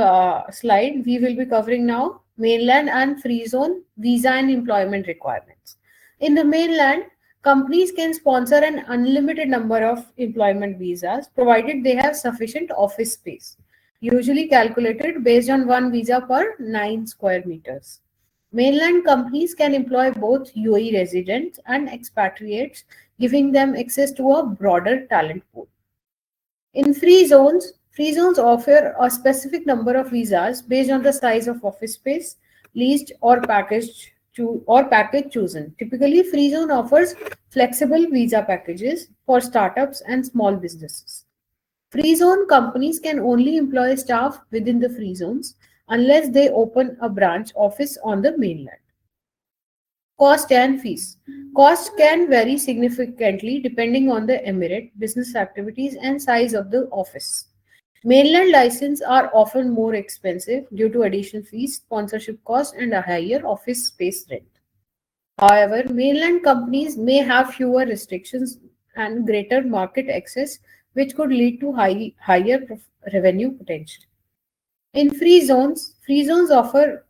slide, we will be covering now mainland and free zone visa and employment requirements. In the mainland, companies can sponsor an unlimited number of employment visas provided they have sufficient office space, usually calculated based on one visa per 9 square meters. Mainland companies can employ both UAE residents and expatriates, giving them access to a broader talent pool. In free zones offer a specific number of visas based on the size of office space, leased or package chosen. Typically, free zone offers flexible visa packages for startups and small businesses. Free zone companies can only employ staff within the free zones unless they open a branch office on the mainland. Cost and fees. Cost can vary significantly depending on the emirate, business activities, and size of the office. Mainland licenses are often more expensive due to additional fees, sponsorship costs, and a higher office space rent. However, mainland companies may have fewer restrictions and greater market access, which could lead to higher revenue potential. In free zones offer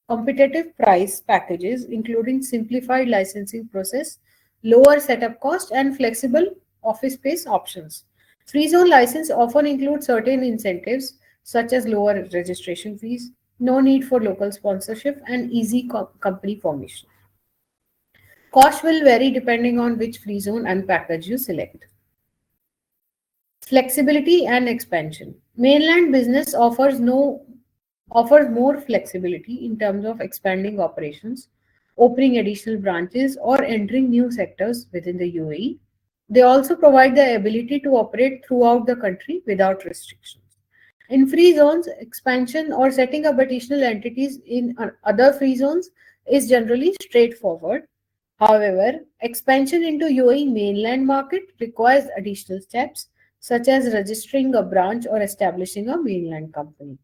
competitive price packages, including simplified licensing process, lower setup cost, and flexible office space options. Free zone license often include certain incentives such as lower registration fees, no need for local sponsorship, and easy company formation. Cost will vary depending on which free zone and package you select. Flexibility and expansion. Mainland business offers more flexibility in terms of expanding operations, opening additional branches, or entering new sectors within the UAE. They also provide the ability to operate throughout the country without restrictions. In free zones, expansion or setting up additional entities in other free zones is generally straightforward. However, expansion into UAE mainland market requires additional steps such as registering a branch or establishing a mainland company.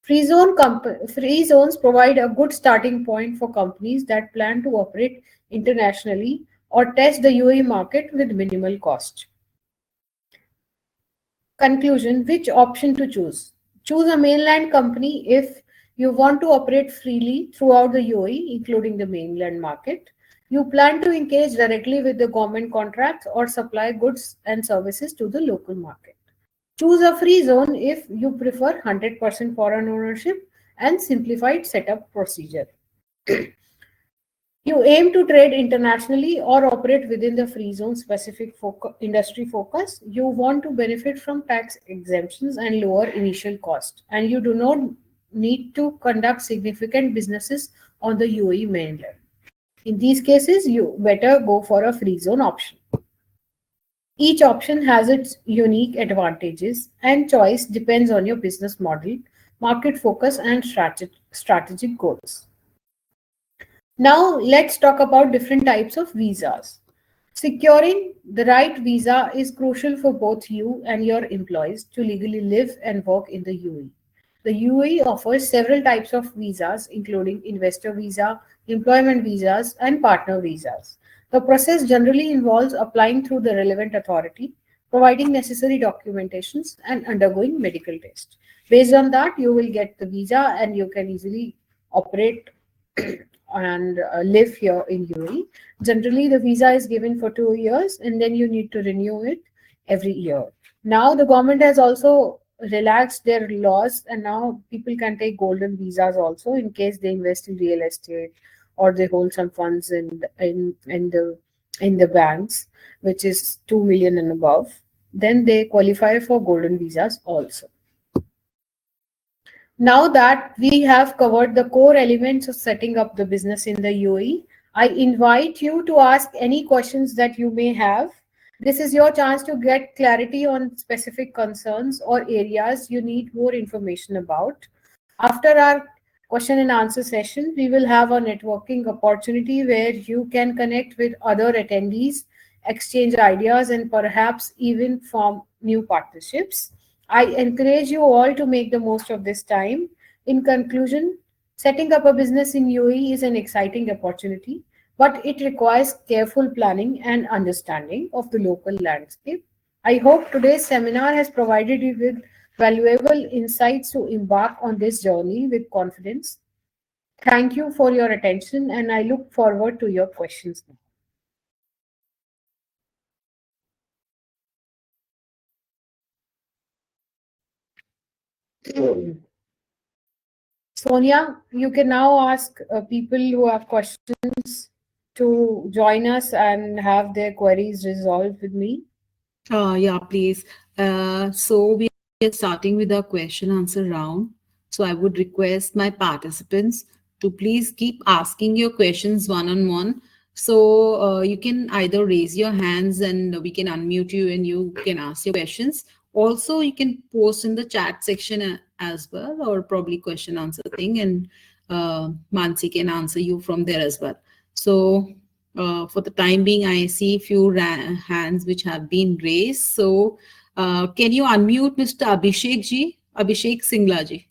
Free zones provide a good starting point for companies that plan to operate internationally or test the UAE market with minimal cost. Conclusion. Which option to choose? Choose a mainland company if you want to operate freely throughout the UAE, including the mainland market. You plan to engage directly with the government contracts or supply goods and services to the local market. Choose a free zone if you prefer 100% foreign ownership and simplified setup procedure. You aim to trade internationally or operate within the free zone specific industry focus. You want to benefit from tax exemptions and lower initial cost, and you do not need to conduct significant businesses on the UAE mainland. In these cases, you better go for a free zone option. Each option has its unique advantages, and choice depends on your business model, market focus, and strategic goals. Now, let's talk about different types of visas. Securing the right visa is crucial for both you and your employees to legally live and work in the UAE. The UAE offers several types of visas, including investor visa, employment visas, and partner visas. The process generally involves applying through the relevant authority, providing necessary documentations, and undergoing medical tests. Based on that, you will get the visa and you can easily operate and live here in UAE. Generally, the visa is given for 2 years and then you need to renew it every year. Now, the government has also relaxed their laws, and now people can take golden visas also in case they invest in real estate or they hold some funds in the banks, which is 2 million and above. Then they qualify for golden visas also. Now that we have covered the core elements of setting up the business in the UAE, I invite you to ask any questions that you may have. This is your chance to get clarity on specific concerns or areas you need more information about. After our question and answer session, we will have a networking opportunity where you can connect with other attendees, exchange ideas, and perhaps even form new partnerships. I encourage you all to make the most of this time. In conclusion, setting up a business in UAE is an exciting opportunity, but it requires careful planning and understanding of the local landscape. I hope today's seminar has provided you with valuable insights to embark on this journey with confidence. Thank you for your attention, and I look forward to your questions now. Sonia, you can now ask people who have questions to join us and have their queries resolved with me. Yeah, please. So we are starting with our question answer round. So I would request my participants to please keep asking your questions one on one. So you can either raise your hands and we can unmute you and you can ask your questions. Also, you can post in the chat section as well, or probably question answer thing, and Mansi can answer you from there as well. So for the time being, I see few hands which have been raised. So can you unmute Mr. Abhishek ji? Abhishek Singla ji.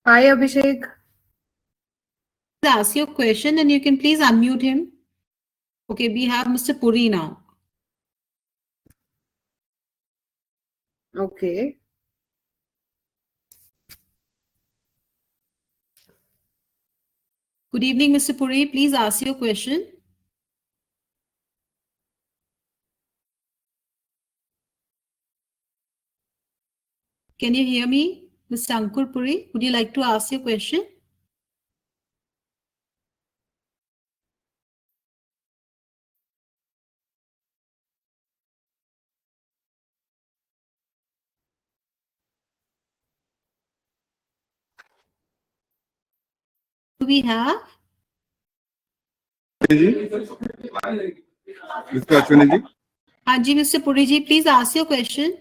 Hi, Abhishek. Ask your question and you can please unmute him. Okay, we have Mr. Puri now. Okay. Good evening, Mr. Puri. Please ask your question. Can you hear me, Mr. Ankur Puri? Would you like to ask your question? Do we have? Mr. Ashwini ji. Ji, Mr. Puri ji, please ask your question.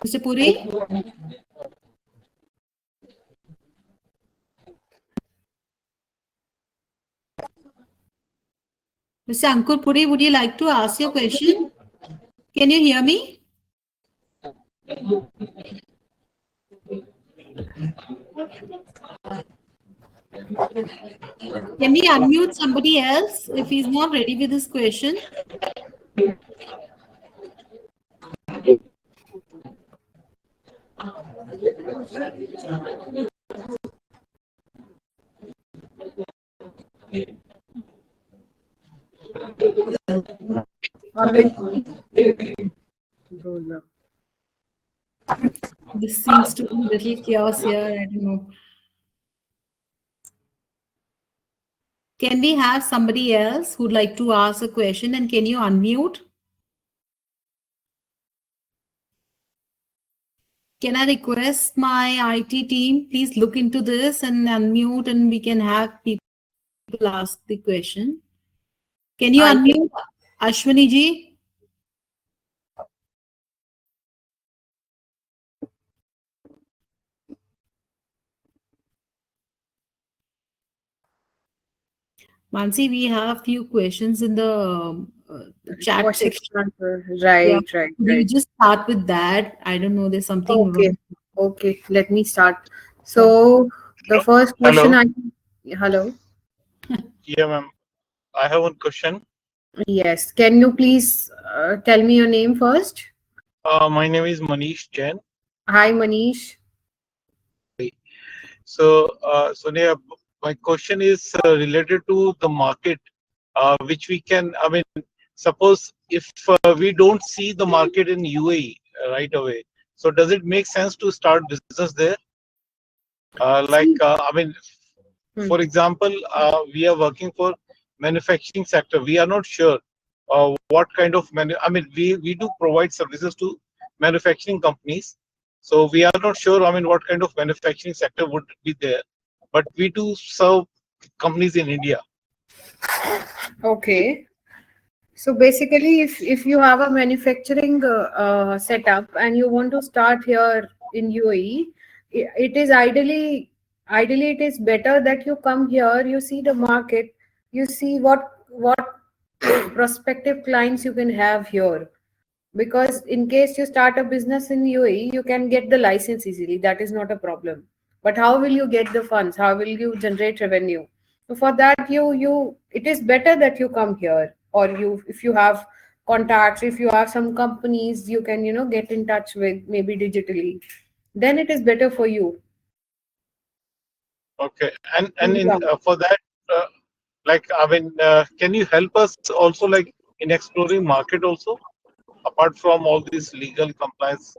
Mr. Puri? Mr. Ankur Puri, would you like to ask your question? Can you hear me? Can we unmute somebody else if he's not ready with his question? This seems to be a little chaos here. I don't know. Can we have somebody else who'd like to ask a question, and can you unmute? Can I request my IT team, please look into this and unmute, and we can have people ask the question. Can you unmute Ashwini ji? Mansi, we have a few questions in the chat section. Right, right. We just start with that. I don't know, there's something Okay. wrong. Okay, let me start. So the first question Hello. hello. Yeah, ma'am. I have one question. Yes. Can you please tell me your name first? My name is Manish Jain. Hi, Manish. So, Sonia, my question is related to the market, which we can, I mean, suppose if we don't see the market in UAE right away, so does it make sense to start business there? See, I mean, hmm. for example, we are working for manufacturing sector. We are not sure what kind of I mean, we do provide services to manufacturing companies. So we are not sure, I mean, what kind of manufacturing sector would be there. But we do serve companies in India. Okay. So basically, if you have a manufacturing setup and you want to start here in UAE, it is ideally it is better that you come here, you see the market, you see what prospective clients you can have here. Because in case you start a business in UAE, you can get the license easily. That is not a problem. But how will you get the funds? How will you generate revenue? So for that, you it is better that you come here, or you if you have contacts, if you have some companies you can get in touch with maybe digitally, then it is better for you. Okay. And in Yeah. for that, uh, I mean, can you help us also in exploring market also, apart from all these legal compliance?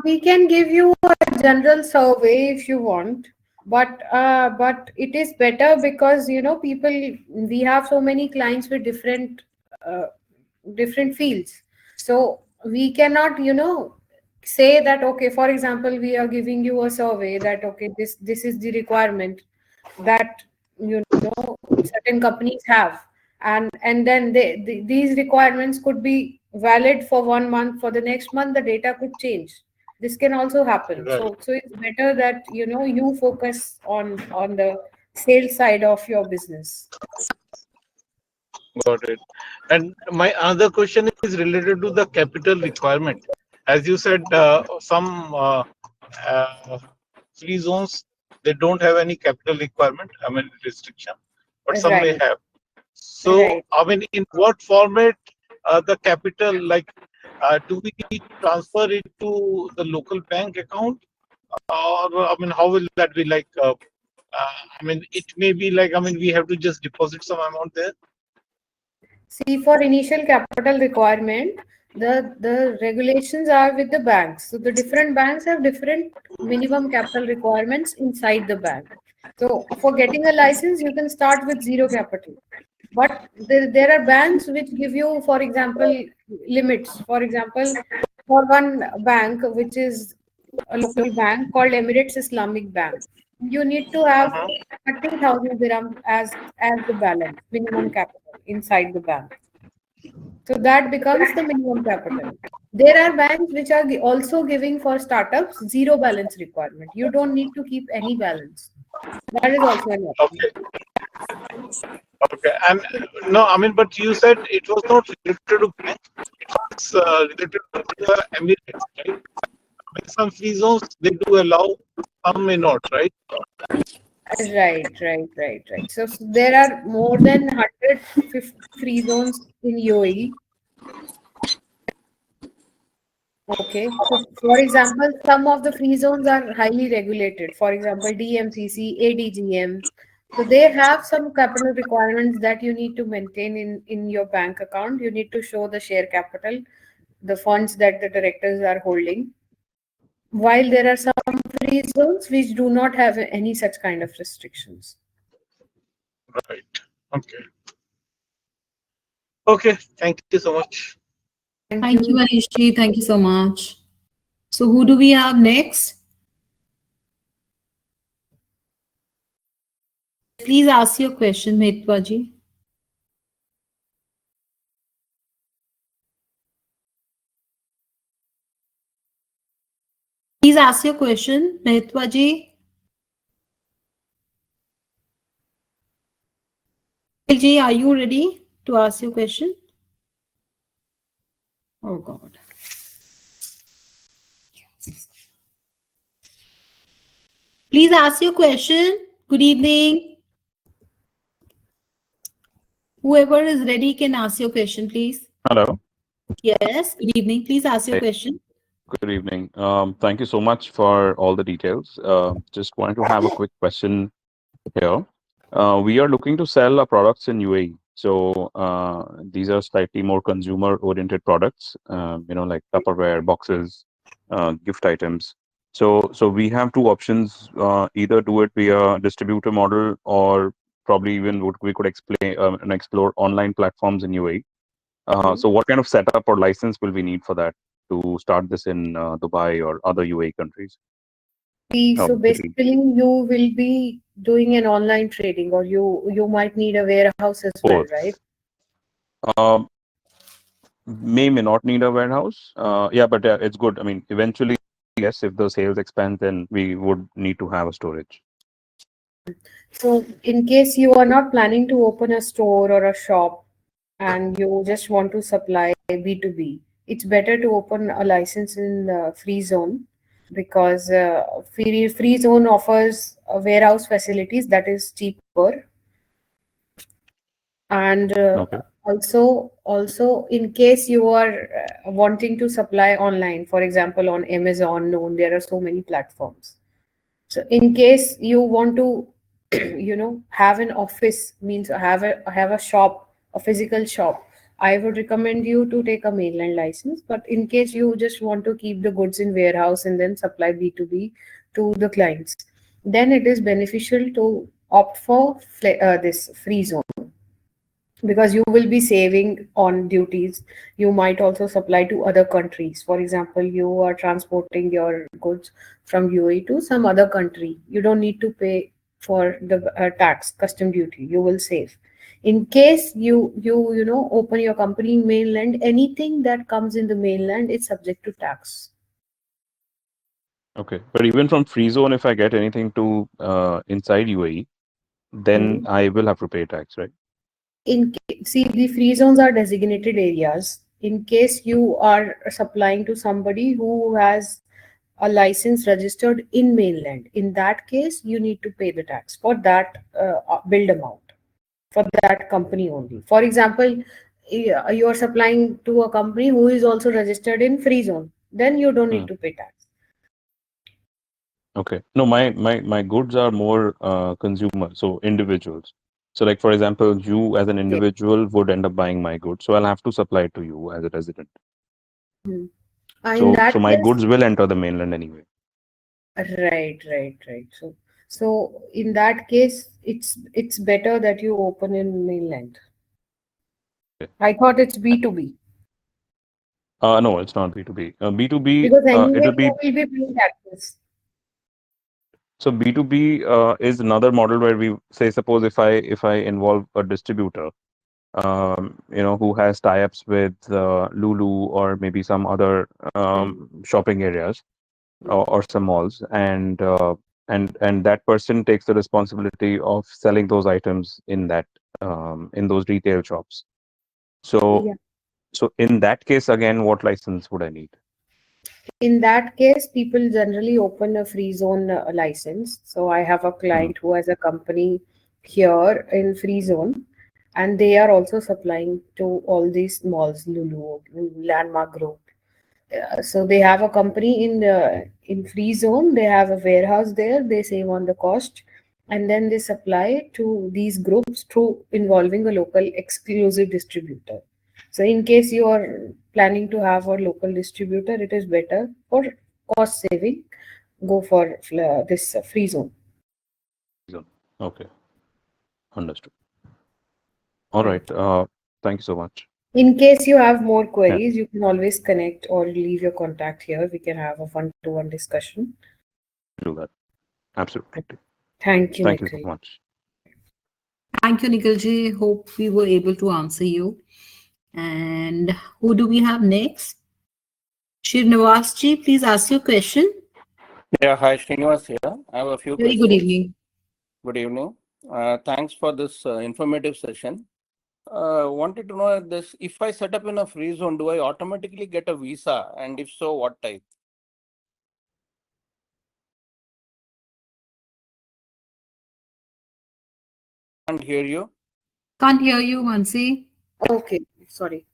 We can give you a general survey if you want, but it is better because people, we have so many clients with uh, different fields. So we cannot say that, okay, for example, we are giving you a survey that, okay, this is the requirement that certain companies have, and then these requirements could be valid for 1 month. For the next month the data could change. This can also happen. Right. So it's better that you focus on the sales side of your business. Got it. And my other question is related to the capital requirement. As you said, some uh, free zones, they don't have any capital requirement, I mean restriction, but some may Right, have. So, right. I mean, in what format the capital, do we need to transfer it to the local bank account, or I mean, how will that be I mean, it may be I mean, we have to just deposit some amount there. See, for initial capital requirement, the regulations are with the banks. So the different banks have different minimum capital requirements inside the bank. So for getting a license, you can start with zero capital. But there are banks which give you, for example, limits. For example, for one bank, which is a local bank called Emirates Islamic Bank, you need to have Uh-huh. 30,000 dirham as the balance, minimum capital inside the bank. So that becomes the minimum capital. There are banks which are also giving for startups zero balance requirement. You don't need to keep any balance. That is also an option. Okay. Okay. And no, I mean, but you said it was not related to bank. It's related to the Emirates, right? I mean, some free zones they do allow, some may not, right? Right. So there are more than 150 free zones in UAE. Okay. So for example, some of the free zones are highly regulated. For example, DMCC, ADGM. So they have some capital requirements that you need to maintain in your bank account. You need to show the share capital, the funds that the directors are holding. While there are some free zones which do not have any such kind of restrictions. Right. Okay. Okay. Thank you so much. Thank Thank you, you. Manishji. Thank you so much. So who do we have next? Please ask your question, Mehitwaji. Please ask your question, Mehitwaji. Ji, are you ready to ask your question? Oh God. Please ask your question. Good evening. Whoever is ready can ask your question, please. Hello. Yes, good evening. Please ask your Hey, question. good evening. Thank you so much for all the details. Just wanted to have a quick question here. We are looking to sell our products in UAE. So these are slightly more consumer-oriented products, like Tupperware, boxes, gift items. So we have two options: either do it via distributor model, or probably even we could explain and explore online platforms in UAE. So what kind of setup or license will we need for that to start this in Dubai or other UAE countries? So Middle East. basically, you will be doing an online trading, or you might need a warehouse as well, right? Both. Um, may not need a warehouse. Yeah, but it's good. I mean, eventually, yes, if the sales expand, then we would need to have a storage. So, in case you are not planning to open a store or a shop and you just want to supply B2B, it's better to open a license in the free zone because free zone offers warehouse facilities that is cheaper, and Okay. also in case you are wanting to supply online, for example on Amazon, known there are so many platforms. So in case you want to have an office, means have a shop, a physical shop, I would recommend you to take a mainland license. But in case you just want to keep the goods in warehouse and then supply B2B to the clients, then it is beneficial to opt for this free zone, because you will be saving on duties. You might also supply to other countries. For example, you are transporting your goods from UAE to some other country. You don't need to pay for the tax, custom duty. You will save. In case you open your company in mainland, anything that comes in the mainland is subject to tax. Okay. But even from free zone, if I get anything to inside UAE, then Mhm. I will have to pay tax, right? See, the free zones are designated areas. In case you are supplying to somebody who has a license registered in mainland, in that case you need to pay the tax for that billed amount, for that company only. For example, you are supplying to a company who is also registered in free zone, then you don't need Hmm. to pay tax. Okay. No, my goods are more consumer, so individuals. So, like for example, you as an Okay. individual would end up buying my goods, so I'll have to supply it to you as a resident. Hmm. In So that my case, goods will enter the mainland anyway. right. So in that case, it's better that you open in mainland. Okay. I thought it's B2B, No, it's not B2B. B2B, because it'll anyway you be will be paying taxes. so B2B is another model where we say, suppose if I involve a distributor, who has tie-ups with Lulu or maybe some other shopping areas, or some malls, and that person takes the responsibility of selling those items in those retail shops. So Yeah. so in that case, again, what license would I need? In that case, people generally open a free zone license. So I have a Mhm. client who has a company here in free zone, and they are also supplying to all these malls, Lulu, Landmark Group. So they have a company in free zone. They have a warehouse there. They save on the cost, and then they supply to these groups through involving a local exclusive distributor. So in case you are planning to have a local distributor, it is better for cost saving. Go for this free zone. Zone. Okay, understood. All Right. right. Thank you so much. In case you have more Yeah, queries, you can always connect or leave your contact here. We can have a one-to-one discussion. do that. Absolutely. Thank you, Thank you so Nikhil. much. Thank you, Nikhilji. Hope we were able to answer you. And who do we have next? Srinivasji, please ask your question. Yeah, hi, Srinivas here. I have a few Very good questions. evening. Good evening. Thanks for this informative session. Wanted to know this, if I set up in a free zone, do I automatically get a visa? And if so, what type? Can't hear you. Can't hear you, Mansi. Okay, sorry.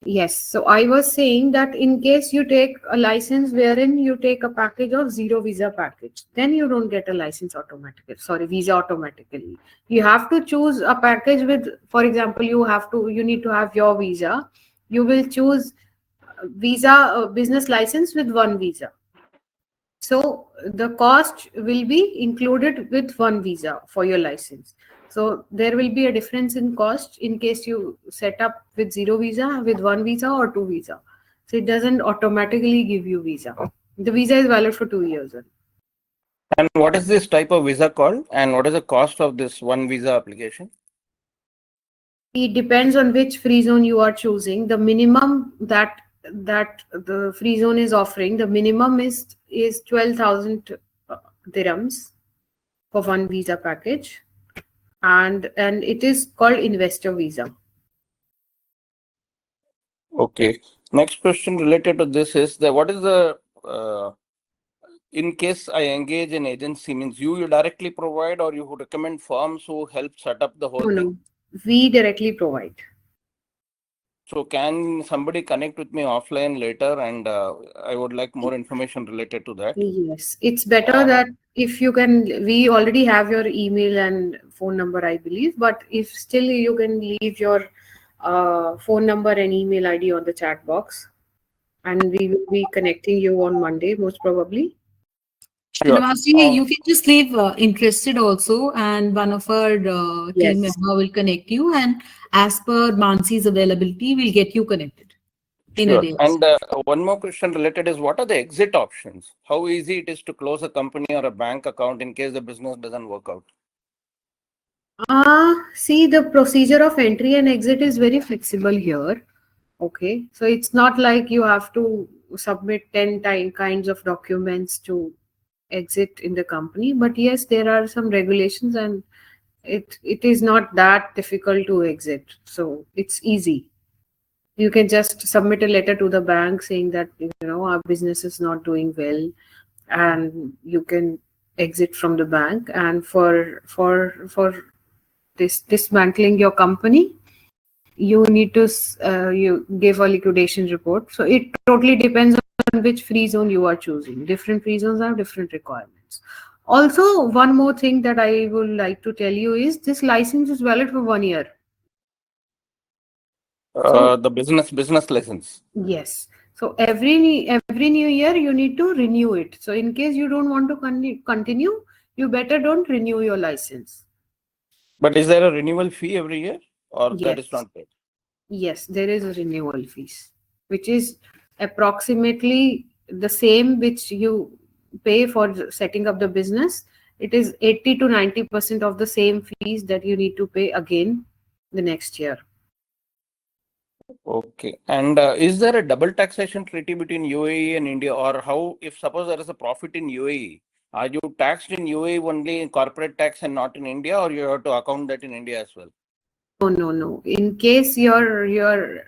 Yes, so I was saying that in case you take a license wherein you take a package of zero visa package, then you don't get a license automatically. Sorry, visa automatically. You have to choose a package with, for example, you need to have your visa. You will choose visa business license with one visa. So the cost will be included with one visa for your license. So there will be a difference in cost in case you set up with zero visa, with one visa or two visa. So it doesn't automatically give you visa. The visa is valid for 2 years. And what is this type of visa called? And what is the cost of this one visa application? It depends on which free zone you are choosing. The minimum that the free zone is offering, the minimum is 12,000 dirhams for one visa package, and it is called investor visa. Okay. Next question related to this is that what is the in case I engage an agency, means you directly provide or you would recommend firms who help set up the whole thing? No, we directly provide. So can somebody connect with me offline later, and I would like more information related to that. Yes, it's better that if you can, we already have your email and phone number, I believe, but if still you can leave your phone number and email ID on the chat box, and we will be connecting you on Monday, most probably. Sure. Srinivasji, you can just leave interested also, and one of our team Yes. member will connect you. And as per Mansi's availability, we'll get you connected in a Sure. day. And one more question related is what are the exit options? How easy it is to close a company or a bank account in case the business doesn't work out? See, the procedure of entry and exit is very flexible here. Okay, so it's not like you have to submit 10 kinds of documents to exit in the company, but yes, there are some regulations, and it is not that difficult to exit. So it's easy. You can just submit a letter to the bank saying that our business is not doing well, and you can exit from the bank. And for this dismantling your company, you need to you give a liquidation report. So it totally depends on which free zone you are choosing. Different free zones have different requirements. Also, one more thing that I would like to tell you is this license is valid for 1 year. So The business license. yes, so every new year you need to renew it. So in case you don't want to continue, you better don't renew your license. But is there a renewal fee every year, or that is Yes. not paid? Yes, there is a renewal fees, which is approximately the same which you pay for setting up the business. It is 80 to 90% of the same fees that you need to pay again the next year. Okay. And is there a double taxation treaty between UAE and India, or how, if suppose there is a profit in UAE, are you taxed in UAE only in corporate tax and not in India, or you have to account that in India as well? No. In case your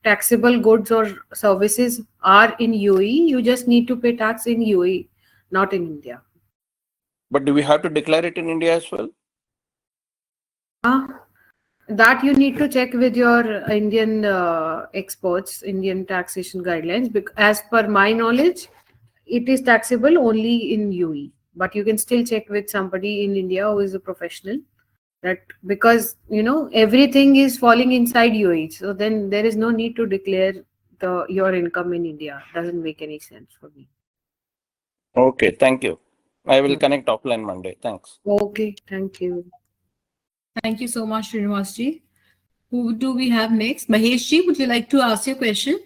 taxable goods or services are in UAE, you just need to pay tax in UAE, not in India. But do we have to declare it in India as well? That you need to check with your Indian experts, Indian taxation guidelines. Because as per my knowledge, it is taxable only in UAE. But you can still check with somebody in India who is a professional. That because everything is falling inside UAE, so then there is no need to declare your income in India. Doesn't make any sense for me. Okay, thank you. I will connect offline Monday. Thanks. Okay, thank you. Thank you so much, Srinivasji. Who do we have next? Maheshji, would you like to ask your question?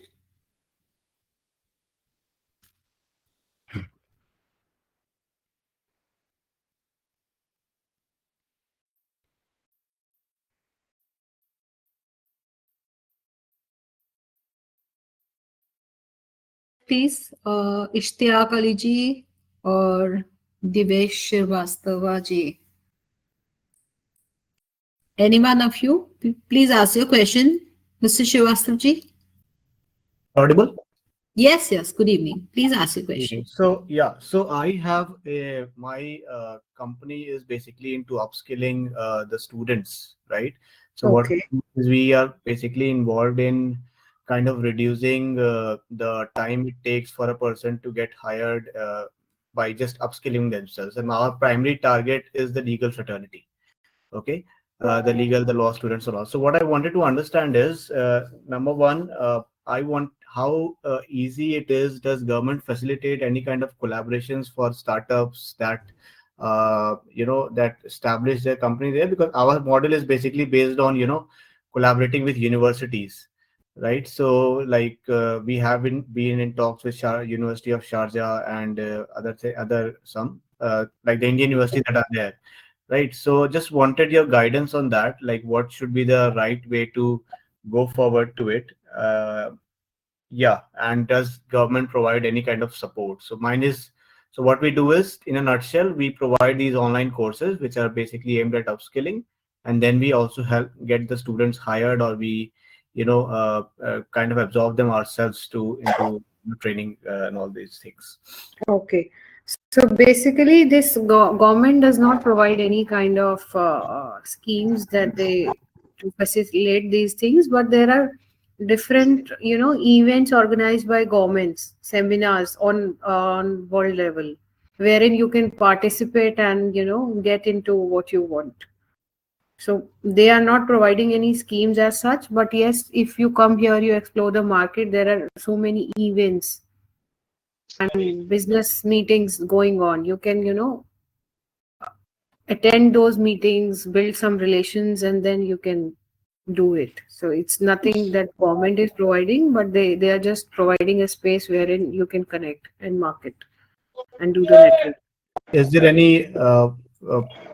Please, Ishtiyaq Ali ji or Divesh Srivastava ji. Any one of you, please ask your question, Mr. Srivastava ji. Audible? Yes, yes. Good evening. Please ask your question. So yeah, so I have my company is basically into upskilling the students, right? So what Okay. we are basically involved in kind of reducing the time it takes for a person to get hired by just upskilling themselves. And our primary target is the legal fraternity. Okay, the law students and all. So what I wanted to understand is, number one, I want how easy it is. Does government facilitate any kind of collaborations for startups that that establish their company there? Because our model is basically based on collaborating with universities, right? So like we have been in talks with University of Sharjah and other some like the Indian universities that are there, right? So just wanted your guidance on that, like what should be the right way to go forward to it. Yeah, and does government provide any kind of support? So mine is, so what we do is, in a nutshell, we provide these online courses which are basically aimed at upskilling, and then we also help get the students hired, or we kind of absorb them ourselves to into training and all these things. Okay. So basically, this government does not provide any kind of schemes that they to facilitate these things, but there are different, events organized by governments, seminars on world level, wherein you can participate and get into what you want. So they are not providing any schemes as such, but yes, if you come here, you explore the market. There are so many events and business meetings going on. You can attend those meetings, build some relations, and then you can do it. So it's nothing that government is providing, but they are just providing a space wherein you can connect and market and do the network. Is there any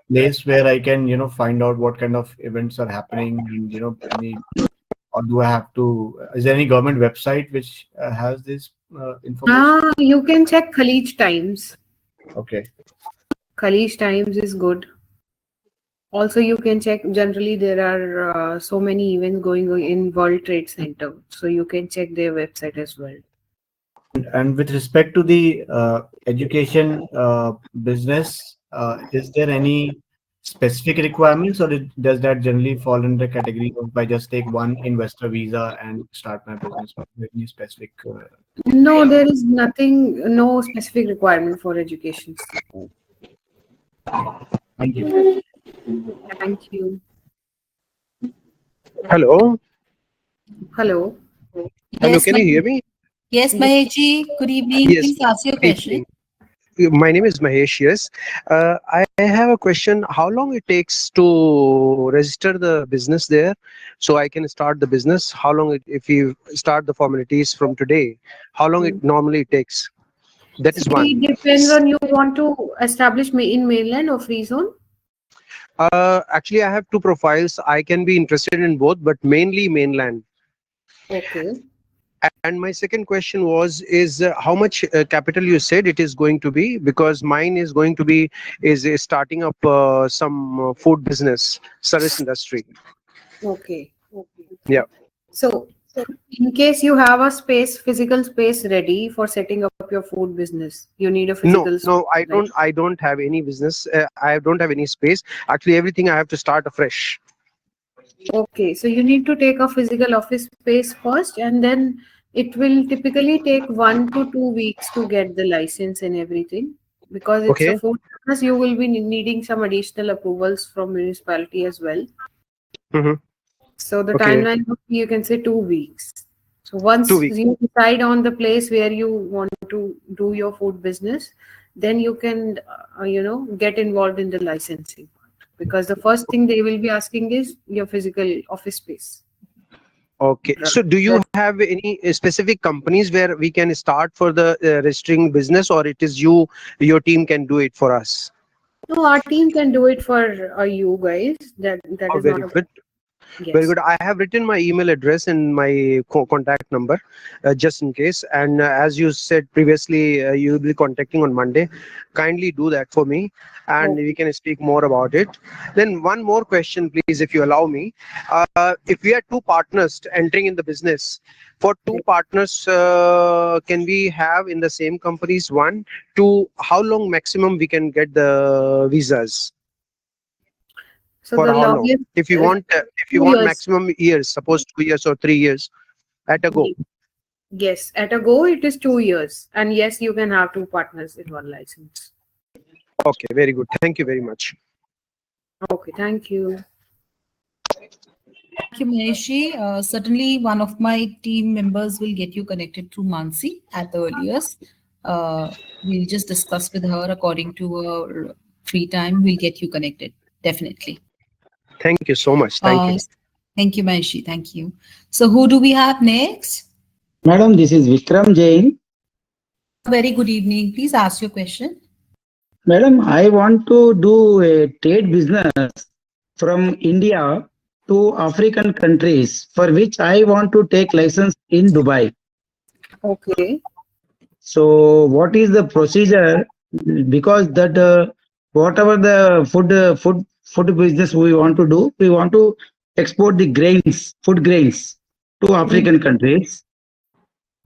place where I can, find out what kind of events are happening, and any, or do I have to? Is there any government website which has this information? You can check Khalij Times. Okay. Khalij Times is good. Also, you can check. Generally, there are so many events going on in World Trade Center, so you can check their website as well. And with respect to the education business, is there any specific requirements, or does that generally fall in the category of I just take one investor visa and start my business? Any specific? No, there is nothing, no specific requirement for education. Thank you. Thank you. Hello. Hello. Hello, Yes, can you hear me? Yes, Maheshji. Good evening. Yes. Please ask your Good question. evening. My name is Mahesh. Yes. I have a question. How long it takes to register the business there, so I can start the business? How long if you start the formalities from today? How long it normally takes? That So is it one. depends on you want to establish in mainland or free zone. Actually, I have two profiles. I can be interested in both, but mainly mainland. Okay. And my second question is how much capital you said it is going to be, because mine is going to be is starting up some food business service industry. Okay. Yeah. So in case you have a space, physical space ready for setting up your food business, you need a No, physical space, no, I right? don't have any business. I don't have any space. Actually, everything I have to start afresh. Okay, so you need to take a physical office space first, and then it will typically take 1 to 2 weeks to get the license and everything. Because it's a Okay. food business, you will be needing some additional approvals from municipality as well. Mm-hmm. So the Okay. timeline would be, you can say, 2 weeks. So 2 weeks. you decide on the place where you want to do your food business, then you can, get involved in the licensing part. Because the first thing they will be asking is your physical office space. Okay. So, do you have any specific companies where we can start for the registering business, or it is your team can do it for us? No, our team can do it for you guys. That Oh, is not very a good. problem. Very Yes. good. I have written my email address and my contact number, just in case. And as you said previously, you will be contacting on Monday. Kindly do that for me, and we Okay. can speak more about it. Then one more question, please, if you allow me. If we are two partners entering in the business, for two partners, can we have in the same companies one, two? How long maximum we can get the visas? So For the how long? longest is If you two want years. maximum years, suppose 2 years or 3 years at a go. Yes, at a go it is 2 years, and yes, you can have two partners in one license. Okay, very good. Thank you very much. Okay, thank you. Thank you, Maheshi. Certainly, one of my team members will get you connected through Mansi at the earliest. We'll just discuss with her according to her free time. We'll get you connected, definitely. Thank you so much. Thank you. Thank you, Maheshi. Thank you. So, who do we have next? Madam, this is Vikram Jain. Very good evening. Please ask your question. Madam, I want to do a trade business from India to African countries, for which I want to take license in Dubai. Okay. So, what is the procedure? Because that whatever the food business we want to do, we want to export the grains, food grains to African countries.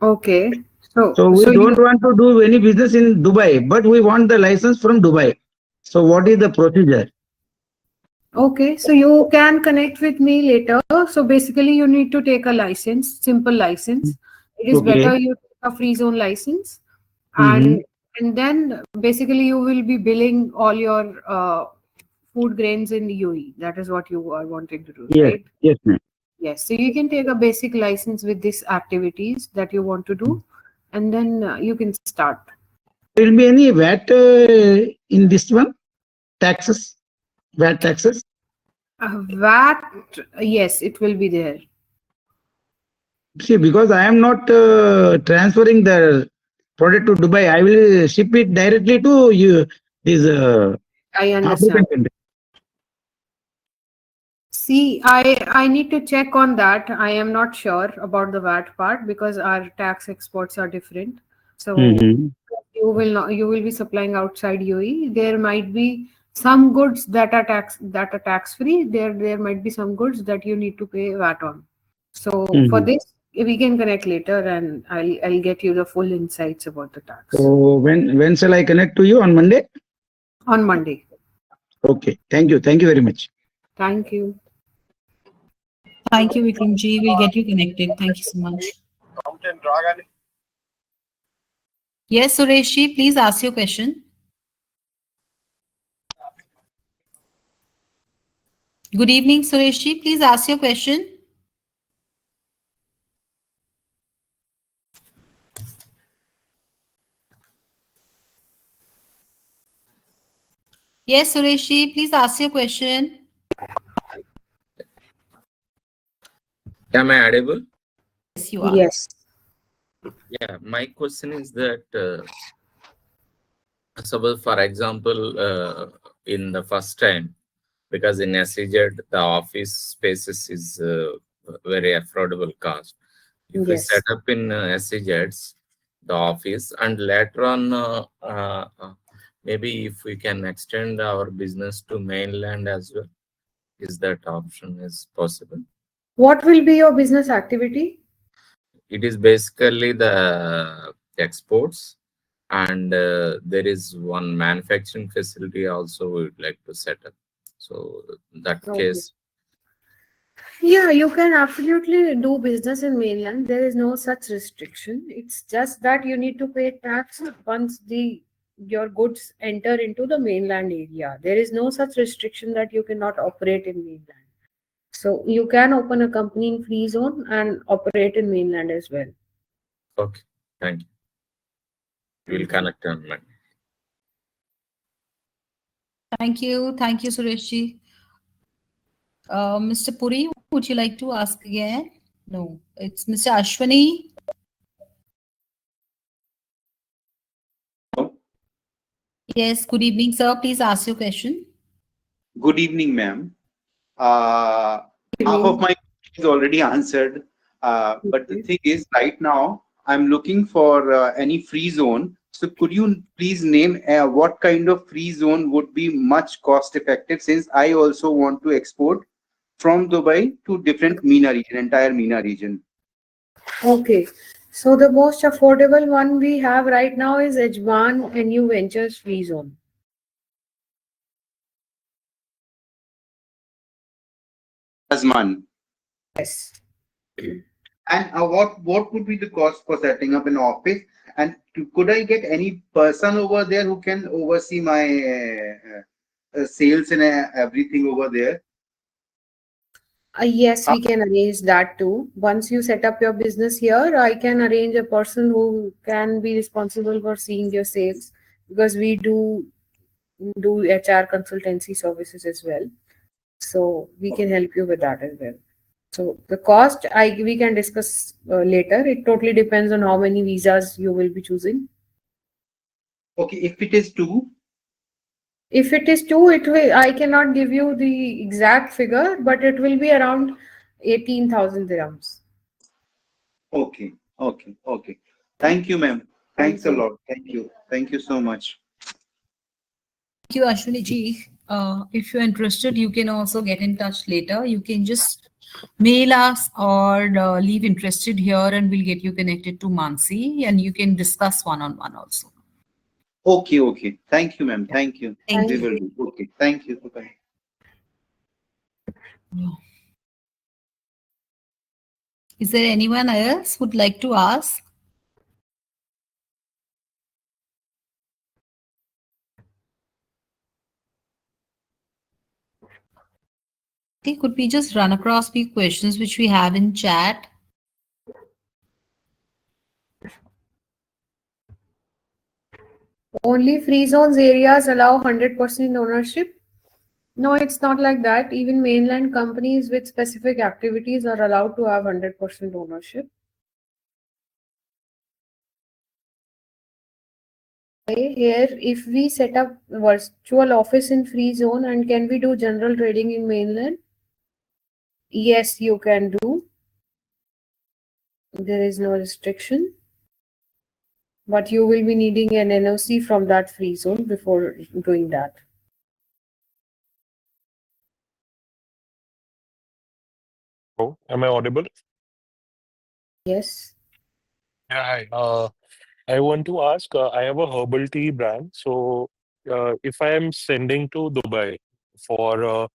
Okay. So, So we so don't you want to do any business in Dubai, but we want the license from Dubai. So what is the procedure? okay? So you can connect with me later. So basically, you need to take a license, simple license. It is Okay. better you take a free zone license, Mm-hmm. and then basically you will be billing all your food grains in the UAE. That is what you are wanting to do, Yes, right? yes, ma'am. Yes. So you can take a basic license with these activities that you want to do, and then you can start. There will be any VAT in this one? Taxes? VAT taxes? VAT, yes, it will be there. See, because I am not transferring the product to Dubai, I will ship it directly to you, this I African understand. country. See, I need to check on that. I am not sure about the VAT part because our tax exports are different. So Mm-hmm. you will be supplying outside UAE. There might be some goods that are tax free. There might be some goods that you need to pay VAT on. So for Mm-hmm. this, we can connect later, and I'll get you the full insights about the tax So when shall I connect to you on Monday? on Monday. Okay. Thank you. Thank you very much. Thank you. Thank you, Vikramji. We'll get you connected. Thank you so much. Yes, Sureshi, please ask your question. Good evening, Sureshi. Please ask your question. Yes, Sureshi, please ask your question. Am I audible? Yes, you are. Yes. Yeah, my question is that, suppose, for example, in the first time, because in SEZ, the office spaces is very affordable cost. If we set Yes. up in SEZs, the office, and later on, maybe if we can extend our business to mainland as well, is that option is possible? What will be your business activity? It is basically the exports, and there is one manufacturing facility also we would like to set up. So that Okay. case, Yeah, you can absolutely do business in mainland. There is no such restriction. It's just that you need to pay tax once the your goods enter into the mainland area. There is no such restriction that you cannot operate in mainland. So you can open a company in free zone and operate in mainland as well. okay, thank you. We'll connect on Monday. Thank you. Thank you, Sureshi. Mr. Puri, would you like to ask again? No, it's Mr. Ashwani. Yes, good evening, sir. Please ask your question. Good evening, ma'am. I half of name? my question is already answered. But the Okay. thing is, right now, I'm looking for any free zone. So could you please name what kind of free zone would be much cost effective, since I also want to export from Dubai to different MENA region, entire MENA region. Okay. So the most affordable one we have right now is Ajman NU Ventures Free Zone. Azman. Yes. And what would be the cost for setting up an office? And could I get any person over there who can oversee my sales and everything over there? Yes, we can arrange that too. Once you set up your business here, I can arrange a person who can be responsible for seeing your sales, because we do HR consultancy services as well. So we can help you with that as well. So the cost we can discuss later. It totally depends on how many visas you will be choosing. Okay, if it is two. If it is two, it will. I cannot give you the exact figure, but it will be around 18,000 dirhams. Okay, okay, okay. Thank you, ma'am. Thank Thanks a you. lot. Thank you. Thank you so much. Thank you, Ashwini ji. If you're interested, you can also get in touch later. You can just mail us or leave interested here and we'll get you connected to Mansi and you can discuss one-on-one also. Okay, okay. Thank you, ma'am. Thank you. Thank We you. will do. Okay. Thank you. Bye-bye. Is there anyone else would like to ask? Okay, could we just run across few questions which we have in chat? Only free zones areas allow 100% ownership. No, it's not like that. Even mainland companies with specific activities are allowed to have 100% ownership. Here, if we set up virtual office in free zone, and can we do general trading in mainland? Yes, you can do. There is no restriction. But you will be needing an NOC from that free zone before doing that. Oh, am I audible? Yes. Yeah, hi. I want to ask, I have a herbal tea brand. So if I am sending to Dubai for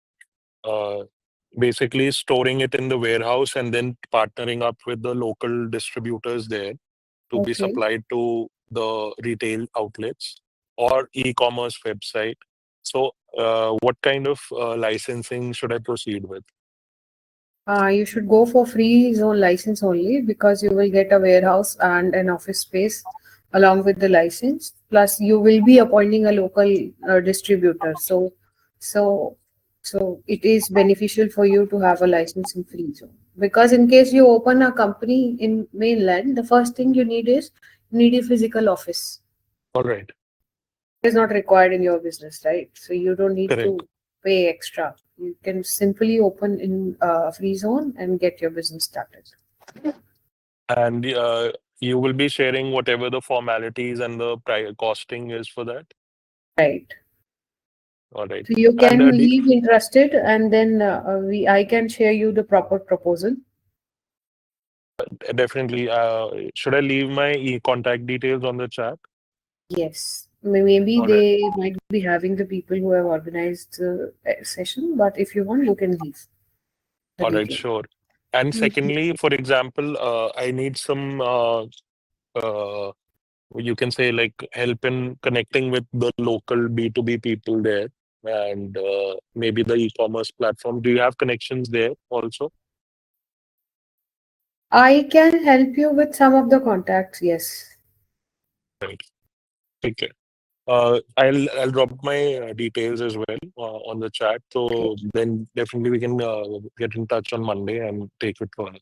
basically storing it in the warehouse and then partnering up with the local distributors there to be Okay. supplied to the retail outlets or e-commerce website. So what kind of licensing should I proceed with? You should go for free zone license only, because you will get a warehouse and an office space along with the license. Plus, you will be appointing a local distributor. So it is beneficial for you to have a license in free zone, because in case you open a company in mainland, the first thing you need is a physical office. All right. It is not required in your business, right? So you don't need Correct. to pay extra. You can simply open in free zone and get your business started. And you will be sharing whatever the formalities and the costing is for that. Right. All right. So you And can leave interested, and then I can share you the proper proposal. definitely, should I leave my contact details on the chat? Yes. Maybe All right. they might be having the people who have organized the session, but if you want, you can leave. All right, sure. And secondly, for example, I need some, you can say like help in connecting with the local B2B people there and maybe the e-commerce platform. Do you have connections there also? I can help you with some of the contacts, yes. Right. Okay. I'll drop my details as well on the chat. So then definitely we can get in touch on Monday and take it further.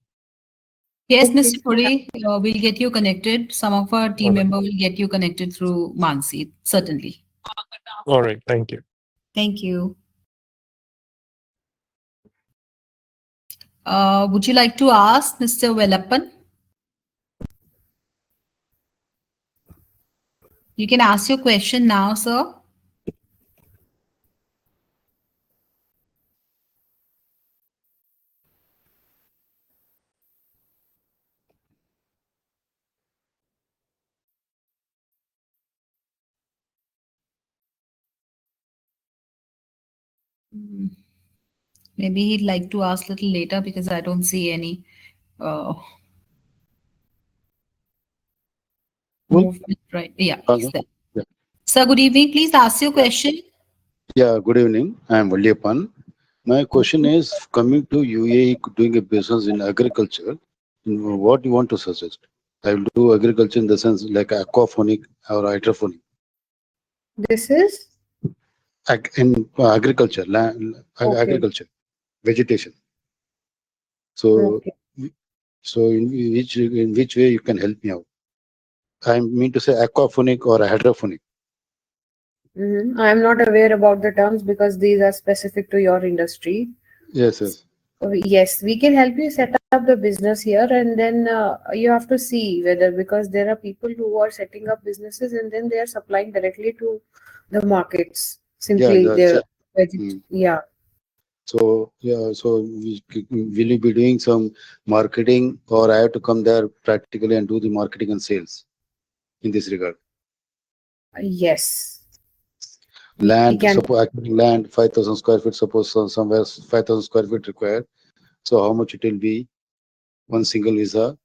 Yes, Okay. Mr. Puri, we'll get you connected. Some of our team All right. members will get you connected through Mansi, certainly. All right. Thank you. Thank you. Would you like to ask Mr. Velappan? You can ask your question now, sir. Maybe he'd like to ask a little later because I don't see any uh, movement. Right? Yeah, he's there. Yeah. Sir, good evening. Please ask your question. Yeah, good evening. I am Valliyappan. My question is coming to UAE doing a business in agriculture. What you want to suggest? I will do agriculture in the sense like aquaphonic or hydroponic. This is In agriculture, land, okay. agriculture, vegetation. So, Okay. so in which way you can help me out? I mean to say aquaphonic or hydroponic. I am not aware about the terms because these are specific to your industry. Yes, yes. Yes, we can help you set up the business here, and then you have to see whether, because there are people who are setting up businesses and then they are supplying directly to the markets. Yeah, Simply, that's they're it. yeah. So yeah, so will you be doing some marketing, or I have to come there practically and do the marketing and sales in this regard? Yes. Land, can. suppose land 5,000 square feet. Suppose somewhere 5,000 square feet required. So how much it will be? One single visa.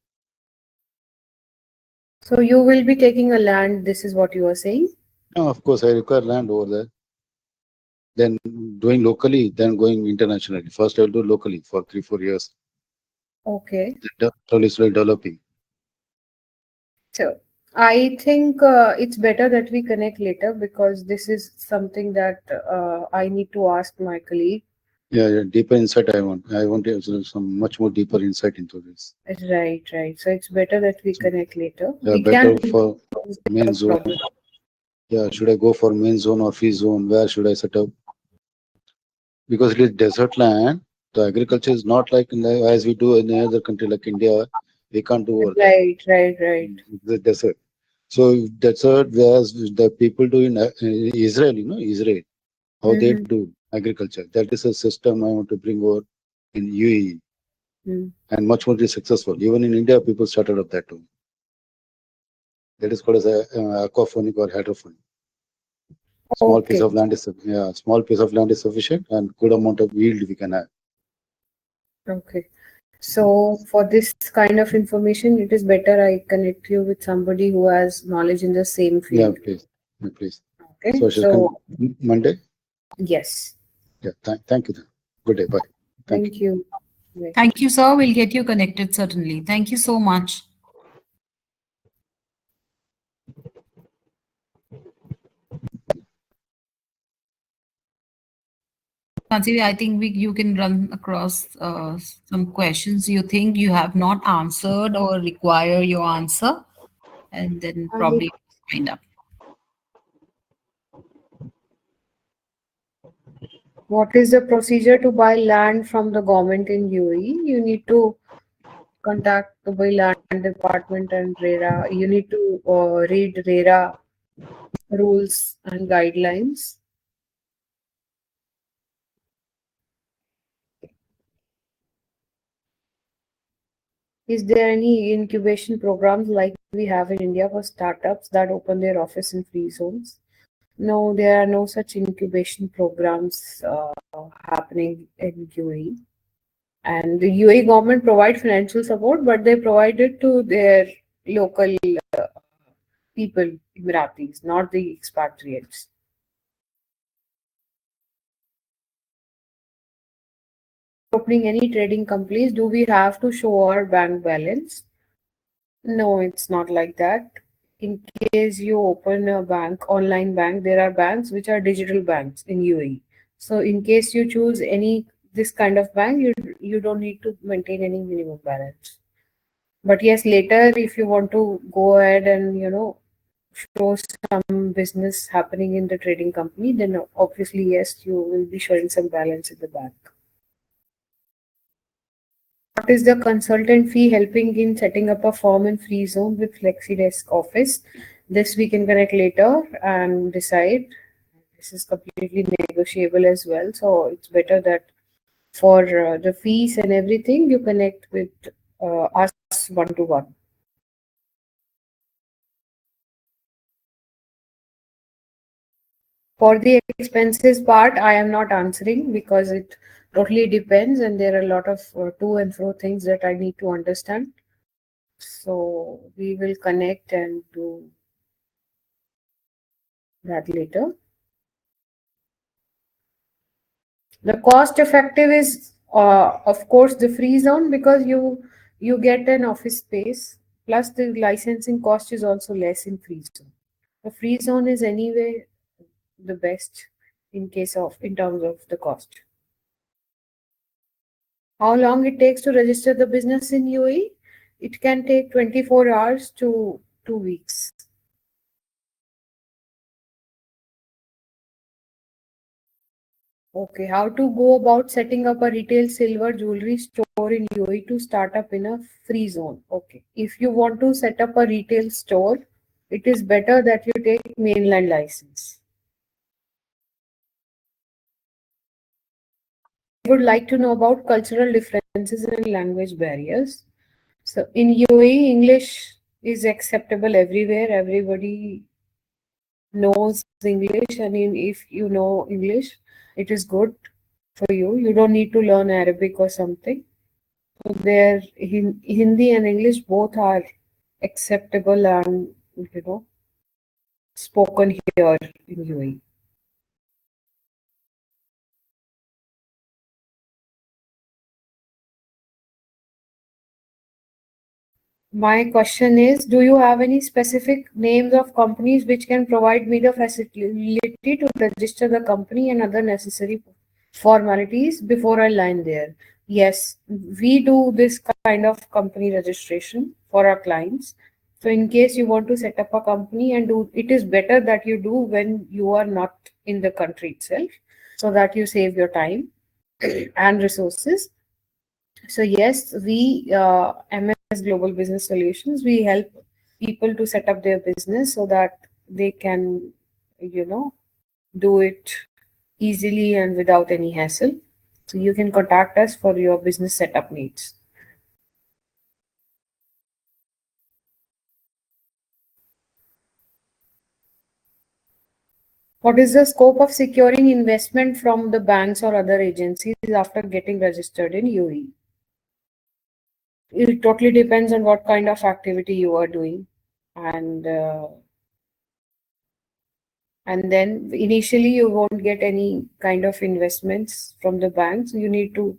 So you will be taking a land. This is what you are saying. No, of course I require land over there. Then doing locally, then going internationally. First I will do locally for 3-4 years. Okay. Slowly developing. So I think it's better that we connect later because this is something that I need to ask my colleague. Yeah, deeper insight I want. I want to have some much more deeper insight into this. Right, right. So it's better that we connect later. Yeah, We better can for main zone. Yeah, should I go for main zone or free zone? Where should I set up? Because it is desert land, the agriculture is not like as we do in any other country like India. We can't do over there. Right, right, right. The desert. So desert, whereas the people do in Israel, Israel, how they do agriculture. That is a system I want to bring over in UAE, and much more successful. Even in India, people started up that too. That is called as aquaphonic or hydroponic. Small piece of land is small piece of land is sufficient, and good amount of yield we can have. Okay. So for this kind of information, it is better I connect you with somebody who has knowledge in the same field. Yeah, please. Yeah, please. Okay. So Monday? Yes. Yeah, thank you then. Good day. Bye. Thank you. Bye. Thank you, sir. We'll get you connected certainly. Thank you so much. Mansi, I think you can run across some questions you think you have not answered or require your answer, and then probably find out. What is the procedure to buy land from the government in UAE? You need to contact the land department and RERA. You need to read RERA rules and guidelines. Is there any incubation programs like we have in India for startups that open their office in free zones? No, there are no such incubation programs happening in UAE. And the UAE government provide financial support, but they provide it to their local people, Emiratis, not the expatriates. Opening any trading companies, do we have to show our bank balance? No, it's not like that. In case you open a bank, online bank, there are banks which are digital banks in UAE. So in case you choose this kind of bank, you don't need to maintain any minimum balance. But yes, later if you want to go ahead and show some business happening in the trading company, then obviously yes, you will be showing some balance in the bank. What is the consultant fee helping in setting up a firm in free zone with FlexiDesk office? This we can connect later and decide. This is completely negotiable as well. So it's better that for the fees and everything, you connect with us one-to-one. For the expenses part, I am not answering because it totally depends and there are a lot of to and fro things that I need to understand. So we will connect and do that later. The cost effective is of course the free zone because you get an office space plus the licensing cost is also less in free zone. The free zone is anyway the best in terms of the cost. How long it takes to register the business in UAE? It can take 24 hours to 2 weeks. Okay, how to go about setting up a retail silver jewelry store in UAE to start up in a free zone? Okay, if you want to set up a retail store, it is better that you take mainland license. I would like to know about cultural differences and language barriers. So in UAE, English is acceptable everywhere. Everybody knows English, and if you know English, it is good for you. You don't need to learn Arabic or something. So there, Hindi and English both are acceptable and spoken here in UAE. My question is, do you have any specific names of companies which can provide me the facility to register the company and other necessary formalities before I land there? Yes, we do this kind of company registration for our clients. So in case you want to set up a company and do, it is better that you do when you are not in the country itself, so that you save your time and resources. So yes, we MS Global Business Solutions, we help people to set up their business so that they can, do it easily and without any hassle. So you can contact us for your business setup needs. What is the scope of securing investment from the banks or other agencies after getting registered in UAE? It totally depends on what kind of activity you are doing, and then initially you won't get any kind of investments from the banks. You need to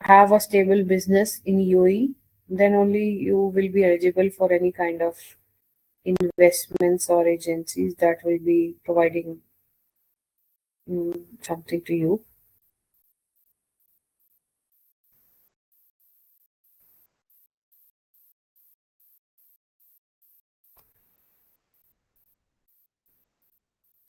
have a stable business in UAE, then only you will be eligible for any kind of investments or agencies that will be providing something to you.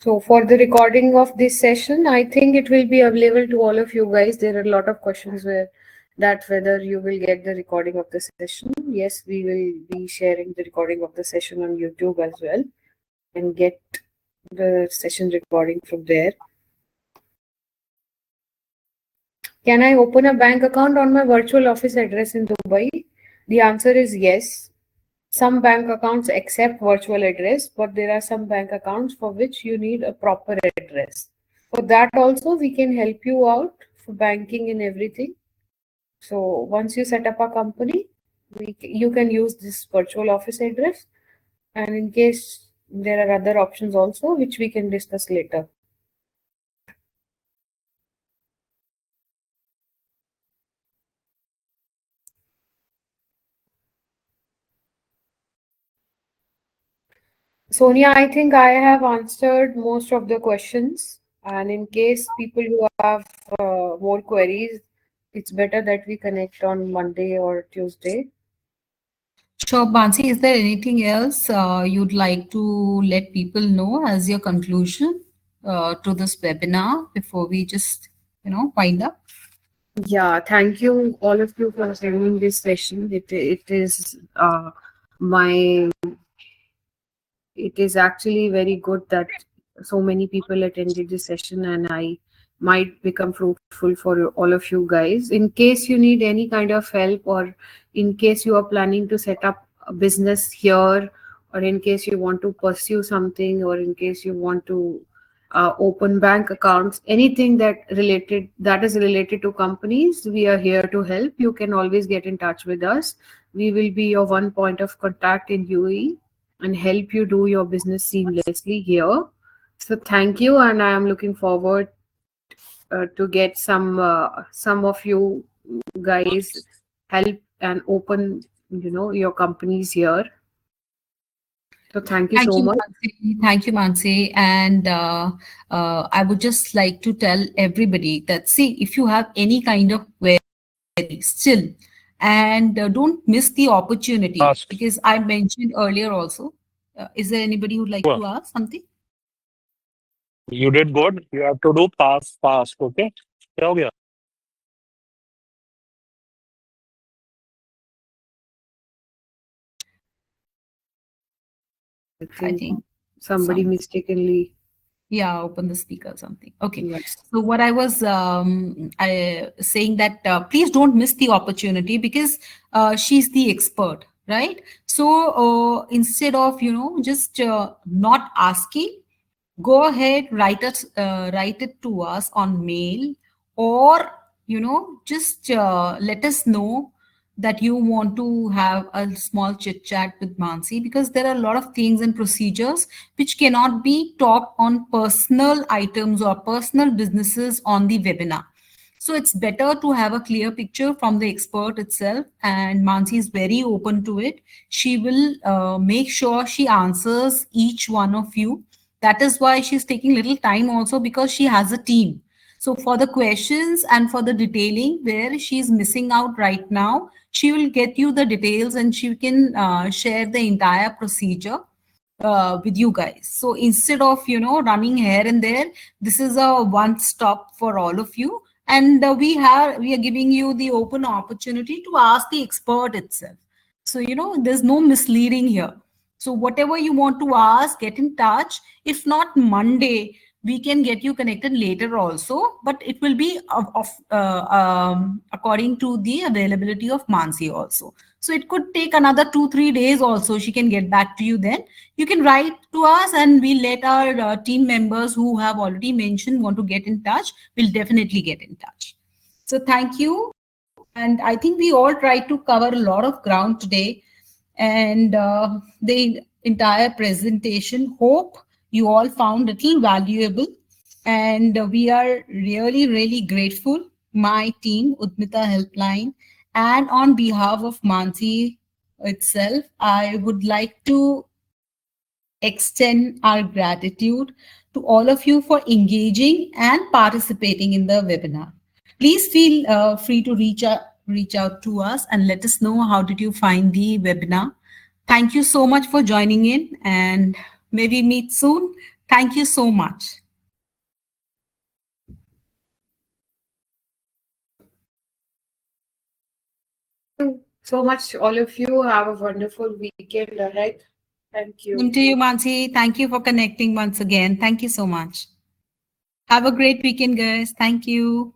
So for the recording of this session, I think it will be available to all of you guys. There are a lot of questions whether you will get the recording of the session. Yes, we will be sharing the recording of the session on YouTube as well and get the session recording from there. Can I open a bank account on my virtual office address in Dubai? The answer is yes. Some bank accounts accept virtual address, but there are some bank accounts for which you need a proper address. For that also, we can help you out for banking and everything. So once you set up a company, you can use this virtual office address. And in case there are other options also, which we can discuss later. Sonia, I think I have answered most of the questions. And in case people who have more queries, it's better that we connect on Monday or Tuesday. Sure, Mansi, is there anything else you'd like to let people know as your conclusion to this webinar before we just, wind up? Yeah, thank you all of you for attending this session. It is my it is actually very good that so many people attended this session, and I might become fruitful for all of you guys. In case you need any kind of help, or in case you are planning to set up a business here, or in case you want to pursue something, or in case you want to open bank accounts, anything that is related to companies, we are here to help. You can always get in touch with us. We will be your one point of contact in UAE and help you do your business seamlessly here. So thank you, and I am looking forward to get some of you guys help and open your companies here. So thank you Thank so you, much. Mansi. Thank you, Mansi. And I would just like to tell everybody that, see, if you have any kind of query still, and don't miss the opportunity, Ask. because I mentioned earlier also. Is there anybody who would like Well, to ask something? you did good. You have to do fast. Okay. क्या हो गया? I I think think somebody some. mistakenly. Yeah, open the speaker or something. Okay. Yes. So what I was saying that please don't miss the opportunity, because she's the expert, right? So instead of, just not asking, go ahead, write it to us on mail, or, just let us know that you want to have a small chit chat with Mansi, because there are a lot of things and procedures which cannot be taught on personal items or personal businesses on the webinar. So it's better to have a clear picture from the expert itself, and Mansi is very open to it. She will make sure she answers each one of you. That is why she's taking little time also, because she has a team. So for the questions and for the detailing where she's missing out right now, she will get you the details, and she can share the entire procedure with you guys. So instead of, running here and there, this is a one stop for all of you. And we are giving you the open opportunity to ask the expert itself. So, there's no misleading here. So whatever you want to ask, get in touch. If not Monday, we can get you connected later also, but it will be according to the availability of Mansi also. So it could take another 2-3 days also. She can get back to you then. You can write to us, and we'll let our team members who have already mentioned want to get in touch. We'll definitely get in touch. So thank you. And I think we all tried to cover a lot of ground today, and the entire presentation. Hope you all found it valuable. And we are really, really grateful, my team, UDYAMITA Helpline. And on behalf of Mansi itself, I would like to extend our gratitude to all of you for engaging and participating in the webinar. Please feel free to reach out to us and let us know how did you find the webinar. Thank you so much for joining in, and maybe meet soon. Thank you so much. Thank you so much, all of you. Have a wonderful weekend ahead. Thank you. Same to you, Mansi. Thank you for connecting once again. Thank you so much. Have a great weekend, guys. Thank you.